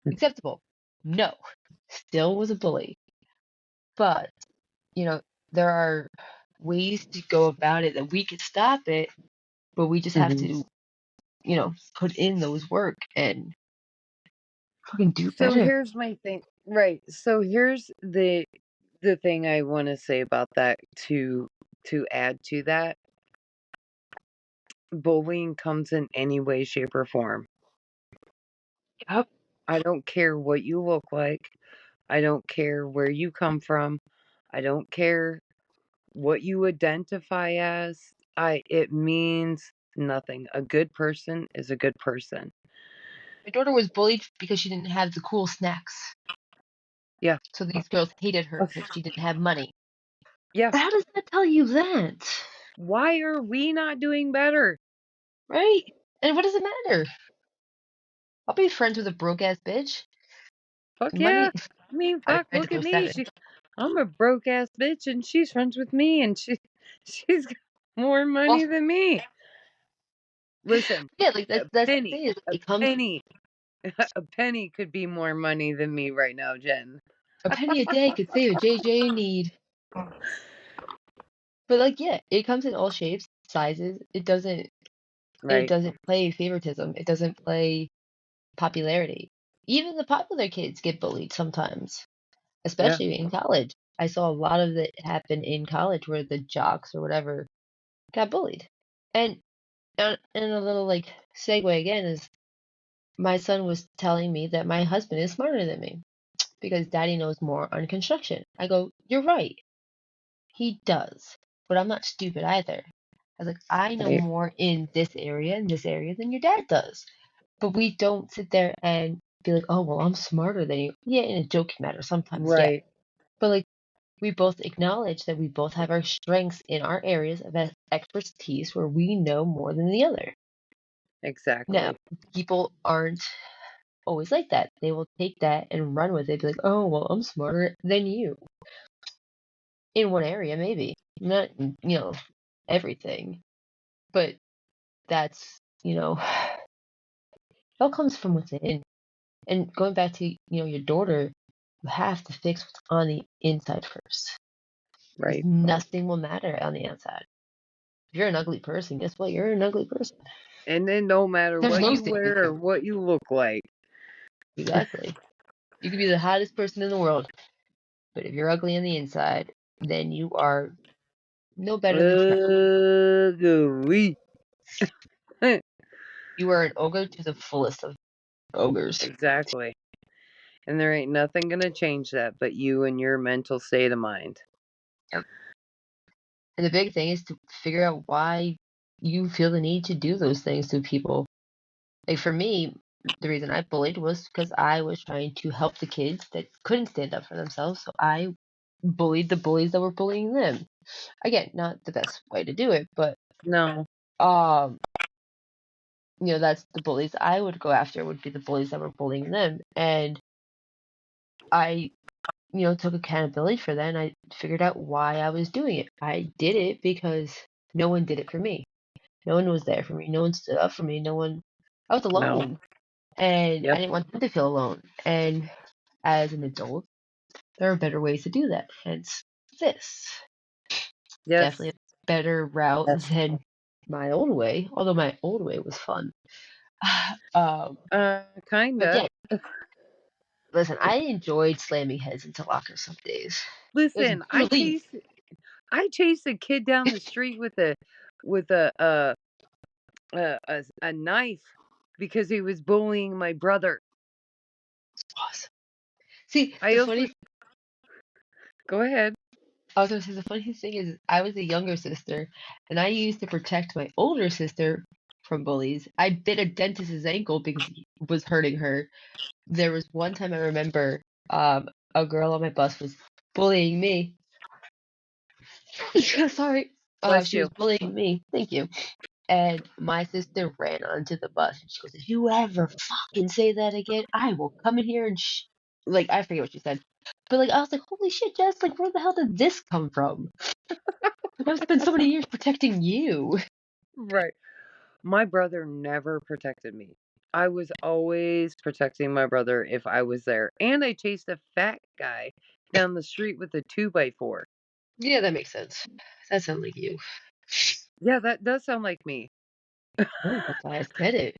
S1: acceptable? No. Still was a bully. But, you know, there are ways to go about it that we could stop it, but we just have
S2: Mhm.
S1: to, put in those work and fucking do
S2: So
S1: better.
S2: here's my thing. Right. So here's the thing I want to say about that to add to that. Bullying comes in any way, shape, or form.
S1: Yep.
S2: I don't care what you look like. I don't care where you come from. I don't care what you identify as. It means nothing. A good person is a good person.
S1: My daughter was bullied because she didn't have the cool snacks.
S2: Yeah.
S1: So these girls hated her
S2: Uh,
S1: because she didn't have money.
S2: Yeah.
S1: How does that tell you that?
S2: Why are we not doing better?
S1: Right? And what does it matter? I'll be friends with a broke ass bitch.
S2: Fuck yeah.
S1: Money.
S2: I mean,
S1: I
S2: fuck,
S1: tried to
S2: look at
S1: throw
S2: me.
S1: seven.
S2: I'm a broke ass bitch and she's friends with me and she's got more
S1: Well,
S2: money than me. Listen,
S1: yeah, like
S2: a
S1: that's the
S2: penny,
S1: thing is
S2: a
S1: it comes
S2: penny, a penny could be more money than me right now, Jen.
S1: a penny a day could save a JJ in need. But like yeah, it comes in all shapes, sizes. It
S2: Right.
S1: doesn't play favoritism. It doesn't play popularity. Even the popular kids get bullied sometimes,
S2: Yeah.
S1: especially in college. I saw a lot of it happen in college where the jocks or whatever got bullied. And a little like segue again is my son was telling me that my husband is smarter than me because daddy knows more on construction. I go, you're right. He does. But I'm not stupid either. I was like, I know
S2: Right.
S1: more in this area and this area than your dad does. But we don't sit there and be like, oh, well, I'm smarter than you. Yeah, in a joking manner, sometimes, yeah.
S2: Right.
S1: But like, we both acknowledge that we both have our strengths in our areas of expertise where we know more than the other. Now,
S2: Exactly.
S1: people aren't always like that. They will take that and run with it, be like, oh, well, I'm smarter than you. In one area, maybe. Not, everything. But that's, it all comes from within. And going back to, your daughter, you have to fix what's on the inside first. Because
S2: Right.
S1: nothing will matter on the outside. If you're an ugly person, guess what? You're an ugly person.
S2: And then no matter
S1: There's
S2: what
S1: no
S2: you
S1: saving
S2: wear or
S1: you.
S2: what you look like.
S1: Exactly. You could be the hottest person in the world, but if you're ugly on the inside, then you are no better than trash.
S2: Ugly.
S1: You are an ogre to the fullest of ogres.
S2: Exactly. And there ain't nothing gonna change that but you and your mental state of mind.
S1: Yep. And the big thing is to figure out why you feel the need to do those things to people. Like for me, the reason I bullied was because I was trying to help the kids that couldn't stand up for themselves. So I bullied the bullies that were bullying them. Again, not the best way to do it, but
S2: No.
S1: um, that's the bullies I would go after would be the bullies that were bullying them. And I, took accountability for that and I figured out why I was doing it. I did it because no one did it for me. No one was there for me. No one stood up for me. I was
S2: No.
S1: alone. And I
S2: Yep.
S1: didn't want them to feel alone. And as an adult, there are better ways to do that. Hence this. Definitely
S2: Yes.
S1: a better route
S2: Yes.
S1: than my old way, although my old way was fun. um, but
S2: Kinda.
S1: yeah, listen, I enjoyed slamming heads into lockers some days. It was a
S2: Listen,
S1: good relief.
S2: I chased a kid down the street with a knife because he was bullying my brother.
S1: Awesome. See,
S2: I also go ahead.
S1: I was gonna say the funny thing is I was a younger sister and I used to protect my older sister from bullies. I bit a dentist's ankle because he was hurting her. There was one time I remember a girl on my bus was bullying me. Sorry.
S2: Bless
S1: She was
S2: you.
S1: bullying me. Thank you. And my sister ran onto the bus and she goes, "If you ever fucking say that again, I will come in here and like I forget what she said." But like I was like, "Holy shit, Jess, like where the hell did this come from? Like I've spent so many years protecting you."
S2: Right. My brother never protected me. I was always protecting my brother if I was there. And I chased a fat guy down the street with a 2x4.
S1: Yeah, that makes sense. That sounds like you.
S2: Yeah, that does sound like me.
S1: Oh, that's why I said it.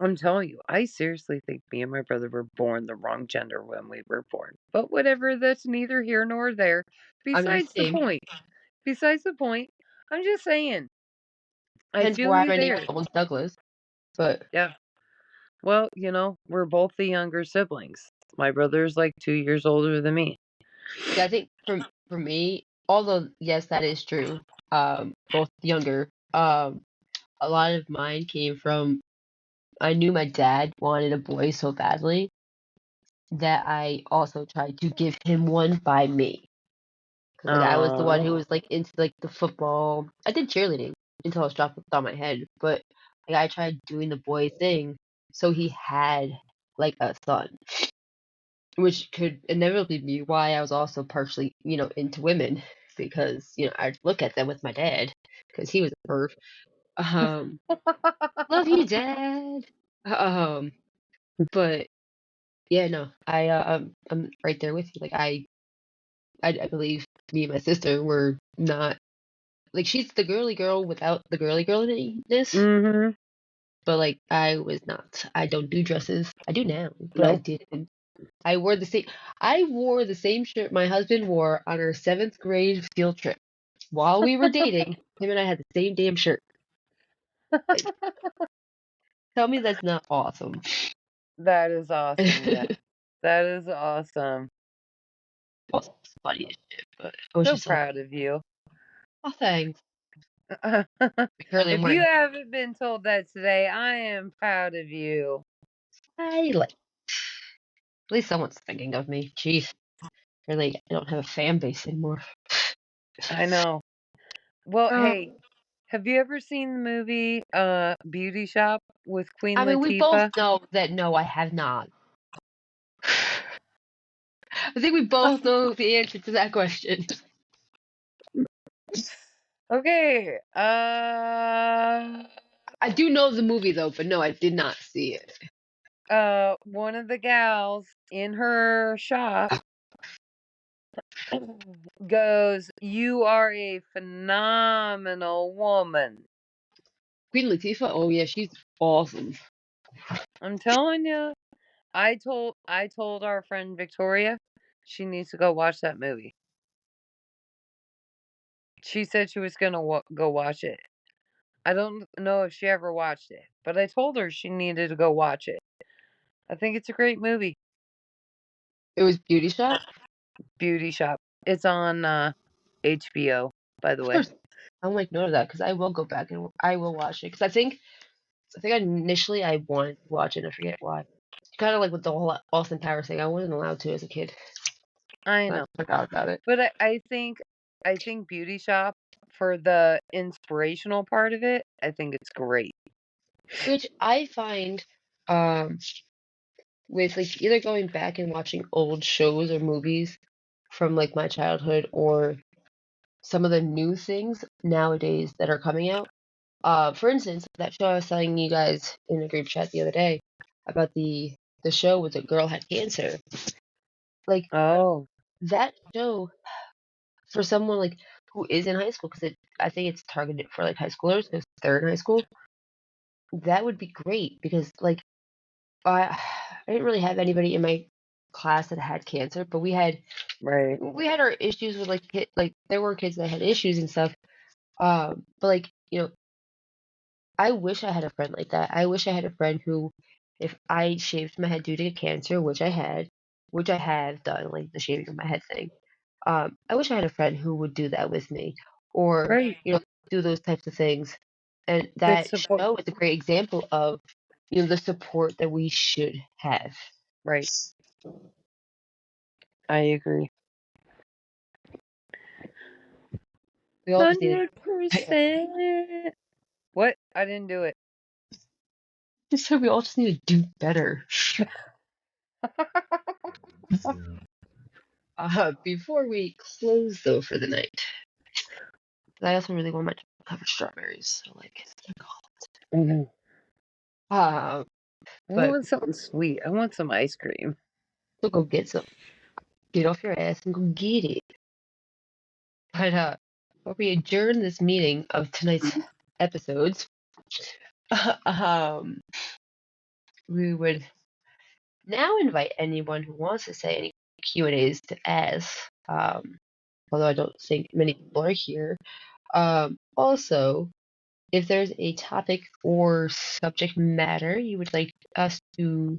S2: I'm telling you, I seriously think me and my brother were born the wrong gender when we were born. But whatever, that's neither here nor there.
S1: I mean,
S2: Besides the
S1: same.
S2: point. Besides the point, I'm just saying, I
S1: Hence
S2: feel
S1: why
S2: you
S1: my name
S2: there.
S1: is almost Douglas. But
S2: Yeah. Well, we're both the younger siblings. My brother's like 2 years older than me.
S1: yeah, I think for me, although yes, that is true. Both younger. A lot of mine came from I knew my dad wanted a boy so badly that I also tried to give him one by me. Because like I was the one
S2: Oh,
S1: who was like into like the football. I did cheerleading until I was dropped on my head, but like I tried doing the boy thing, so he had like a son, which could inevitably be why I was also partially, into women because I'd look at them with my dad because he was a perv. Um, love you, dad. Um, but yeah, no, I'm right there with you. Like I believe me and my sister were not like she's the girly girl without the girly girliness,
S2: mm-hmm.
S1: but like I was not. I don't do dresses. I do now, but I
S2: Nope.
S1: didn't. I wore the same shirt my husband wore on our seventh grade field trip. While we were dating, him and I had the same damn shirt. Like, tell me that's not awesome.
S2: That is awesome, yeah. That is awesome.
S1: Also, it's funny as shit, but I was
S2: So
S1: just like,
S2: proud of you.
S1: oh, thanks. Currently, I'm
S2: If you
S1: wearing.
S2: haven't been told that today, I am proud of you.
S1: I like. At least someone's thinking of me. Jeez, really, I don't have a fan base anymore.
S2: I know. Well, hey,
S1: Um,
S2: have you ever seen the movie Beauty Shop with Queen
S1: I mean, we both
S2: Latifah?
S1: know that no, I have not. I think we both know the answer to that question.
S2: Okay.
S1: I do know the movie though, but no, I did not see it.
S2: One of the gals in her shop goes, "You are a phenomenal woman."
S1: Queen Latifah, oh yeah, she's awesome.
S2: I'm telling you. I told our friend Victoria she needs to go watch that movie. She said she was gonna go watch it. I don't know if she ever watched it, but I told her she needed to go watch it. I think it's a great movie.
S1: It was Beauty Shop.
S2: Beauty Shop. It's on HBO, by the
S1: Of
S2: way.
S1: course, I'll make note of that because I will go back and I will watch it because I think initially I wanted to watch it and I forget why. Kind of like with the whole Austin Powers thing, I wasn't allowed to as a kid.
S2: I
S1: I
S2: know,
S1: forgot about it.
S2: but I think Beauty Shop for the inspirational part of it. I think it's great.
S1: Which I find, um, with like either going back and watching old shows or movies from like my childhood or some of the new things nowadays that are coming out. For instance, that show I was telling you guys in the group chat the other day about the show with the girl had cancer. Like
S2: Oh,
S1: that show for someone like who is in high school, because I think it's targeted for like high schoolers because they're in high school. That would be great because like I I didn't really have anybody in my class that had cancer, but
S2: right,
S1: we had our issues with like there were kids that had issues and stuff. But like I wish I had a friend like that. I wish I had a friend who, if I shaved my head due to cancer, which I have done, like the shaving of my head thing. I wish I had a friend who would do that with me, or
S2: right.
S1: do those types of things. And
S2: Good
S1: that
S2: support.
S1: show is a great example of, the support that we should have.
S2: Right. I agree.
S1: We all just need to,
S2: 100%. What? I didn't do it.
S1: just so we all just need to do better. Before we close though for the night, I also really want my covered strawberries. So like,
S2: Mhm.
S1: uh,
S2: I
S1: but
S2: want something sweet. I want some ice cream.
S1: so go get some. Get off your ass and go get it. But before we adjourn this meeting of tonight's episodes, um, we would now invite anyone who wants to say any Q&As to ask. Although I don't think many people are here. Also, if there's a topic or subject matter you would like us to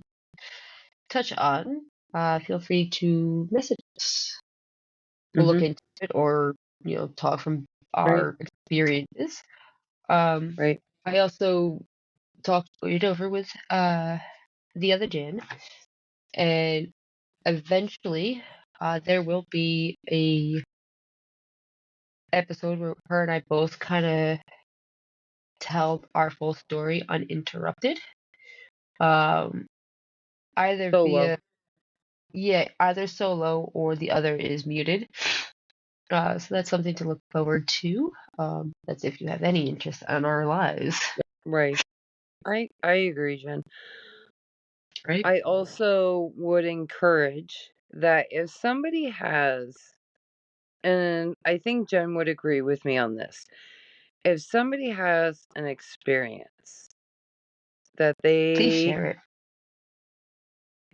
S1: touch on, feel free to message us. We'll look
S2: Hmm.
S1: into it or talk from
S2: Right,
S1: our experiences. Um,
S2: right.
S1: I also talked it over with the other Jan, and eventually there will be a episode where her and I both kind of tell our full story uninterrupted. Um, either
S2: Solo.
S1: via either solo or the other is muted. So that's something to look forward to. That's if you have any interest in our lives,
S2: Right. I agree, Jen.
S1: right?
S2: I also would encourage that if somebody has, and I think Jen would agree with me on this, if somebody has an experience that
S1: Please
S2: they
S1: share it.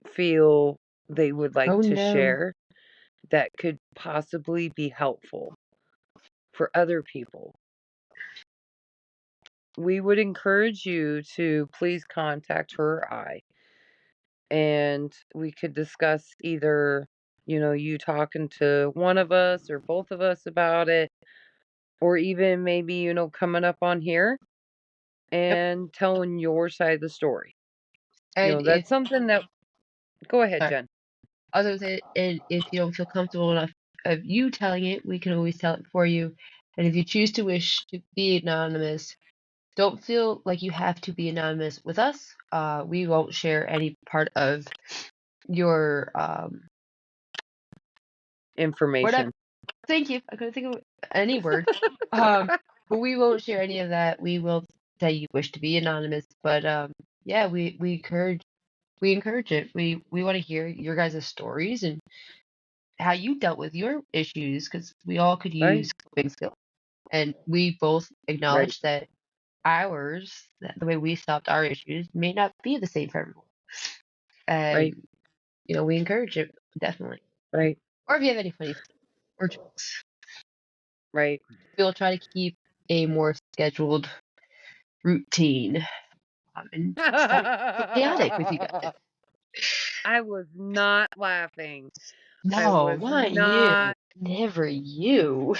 S2: feel they would like
S1: Oh
S2: to
S1: no.
S2: share that could possibly be helpful for other people, we would encourage you to please contact her or I, and we could discuss either, you talking to one of us or both of us about it, or even maybe, coming up on here
S1: Yep.
S2: and telling your side of the story.
S1: And if
S2: That's something that, go ahead,
S1: sorry,
S2: Jen.
S1: I was gonna say, and if you don't feel comfortable enough of you telling it, we can always tell it for you. And if you choose to wish to be anonymous, don't feel like you have to be anonymous with us. We won't share any part of your whatever.
S2: Information.
S1: Thank you. I couldn't think of any word. Um, but we won't share any of that. We will say you wish to be anonymous. But yeah, we encourage it. We want to hear your guys' stories and how you dealt with your issues because we all could
S2: Right,
S1: use coping skills. And we both
S2: right.
S1: acknowledge that ours, the way we stopped our issues, may not be the same for everyone. And,
S2: Right.
S1: we encourage it, definitely.
S2: Right.
S1: Or if you have any funny stuff or jokes,
S2: Right.
S1: we'll try to keep a more scheduled routine and stop so chaotic with you guys.
S2: I was not laughing. I
S1: No,
S2: was
S1: not you.
S2: not.
S1: Never you.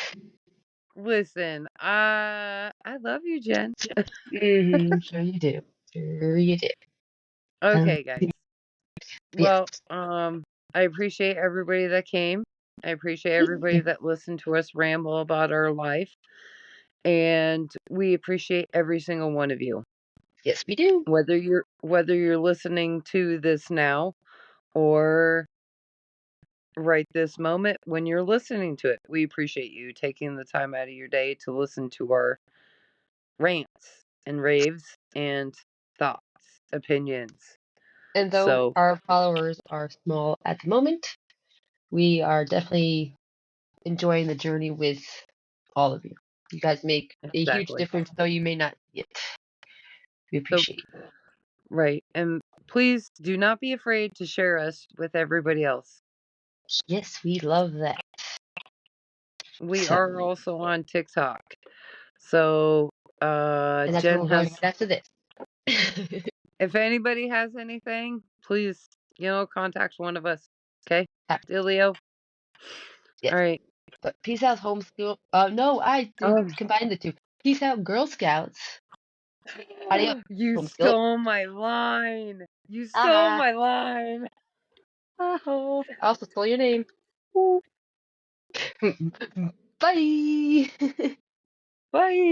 S2: Listen, I love you, Jen.
S1: Sure you do. Sure you do. Um,
S2: Okay, guys.
S1: yes.
S2: Well, I appreciate everybody that came. I appreciate everybody
S1: Mhm.
S2: that listened to us ramble about our life. And we appreciate every single one of you.
S1: Yes, we do.
S2: Whether you're listening to this now or right this moment when you're listening to it. We appreciate you taking the time out of your day to listen to our rants and raves and thoughts, opinions.
S1: And though
S2: So,
S1: our followers are small at the moment, we are definitely enjoying the journey with all of you. You guys make a huge
S2: exactly.
S1: difference, though you may not see it. We
S2: So,
S1: appreciate it.
S2: right. And please do not be afraid to share us with everybody else.
S1: Yes, we love that.
S2: We
S1: So,
S2: are also on TikTok. So,
S1: and that's where
S2: Jen
S1: we're going
S2: has,
S1: after this.
S2: if anybody has anything, please, contact one of us. Okay? Dealio?
S1: Yes.
S2: All right.
S1: But Peace Out Homeschool. No, I did
S2: Oh,
S1: combine the two. Peace Out Girl Scouts. Adios,
S2: you
S1: Homeschooler.
S2: stole my line. You stole
S1: Ah,
S2: my line.
S1: I also stole your name. Woo. Bye.
S2: Bye.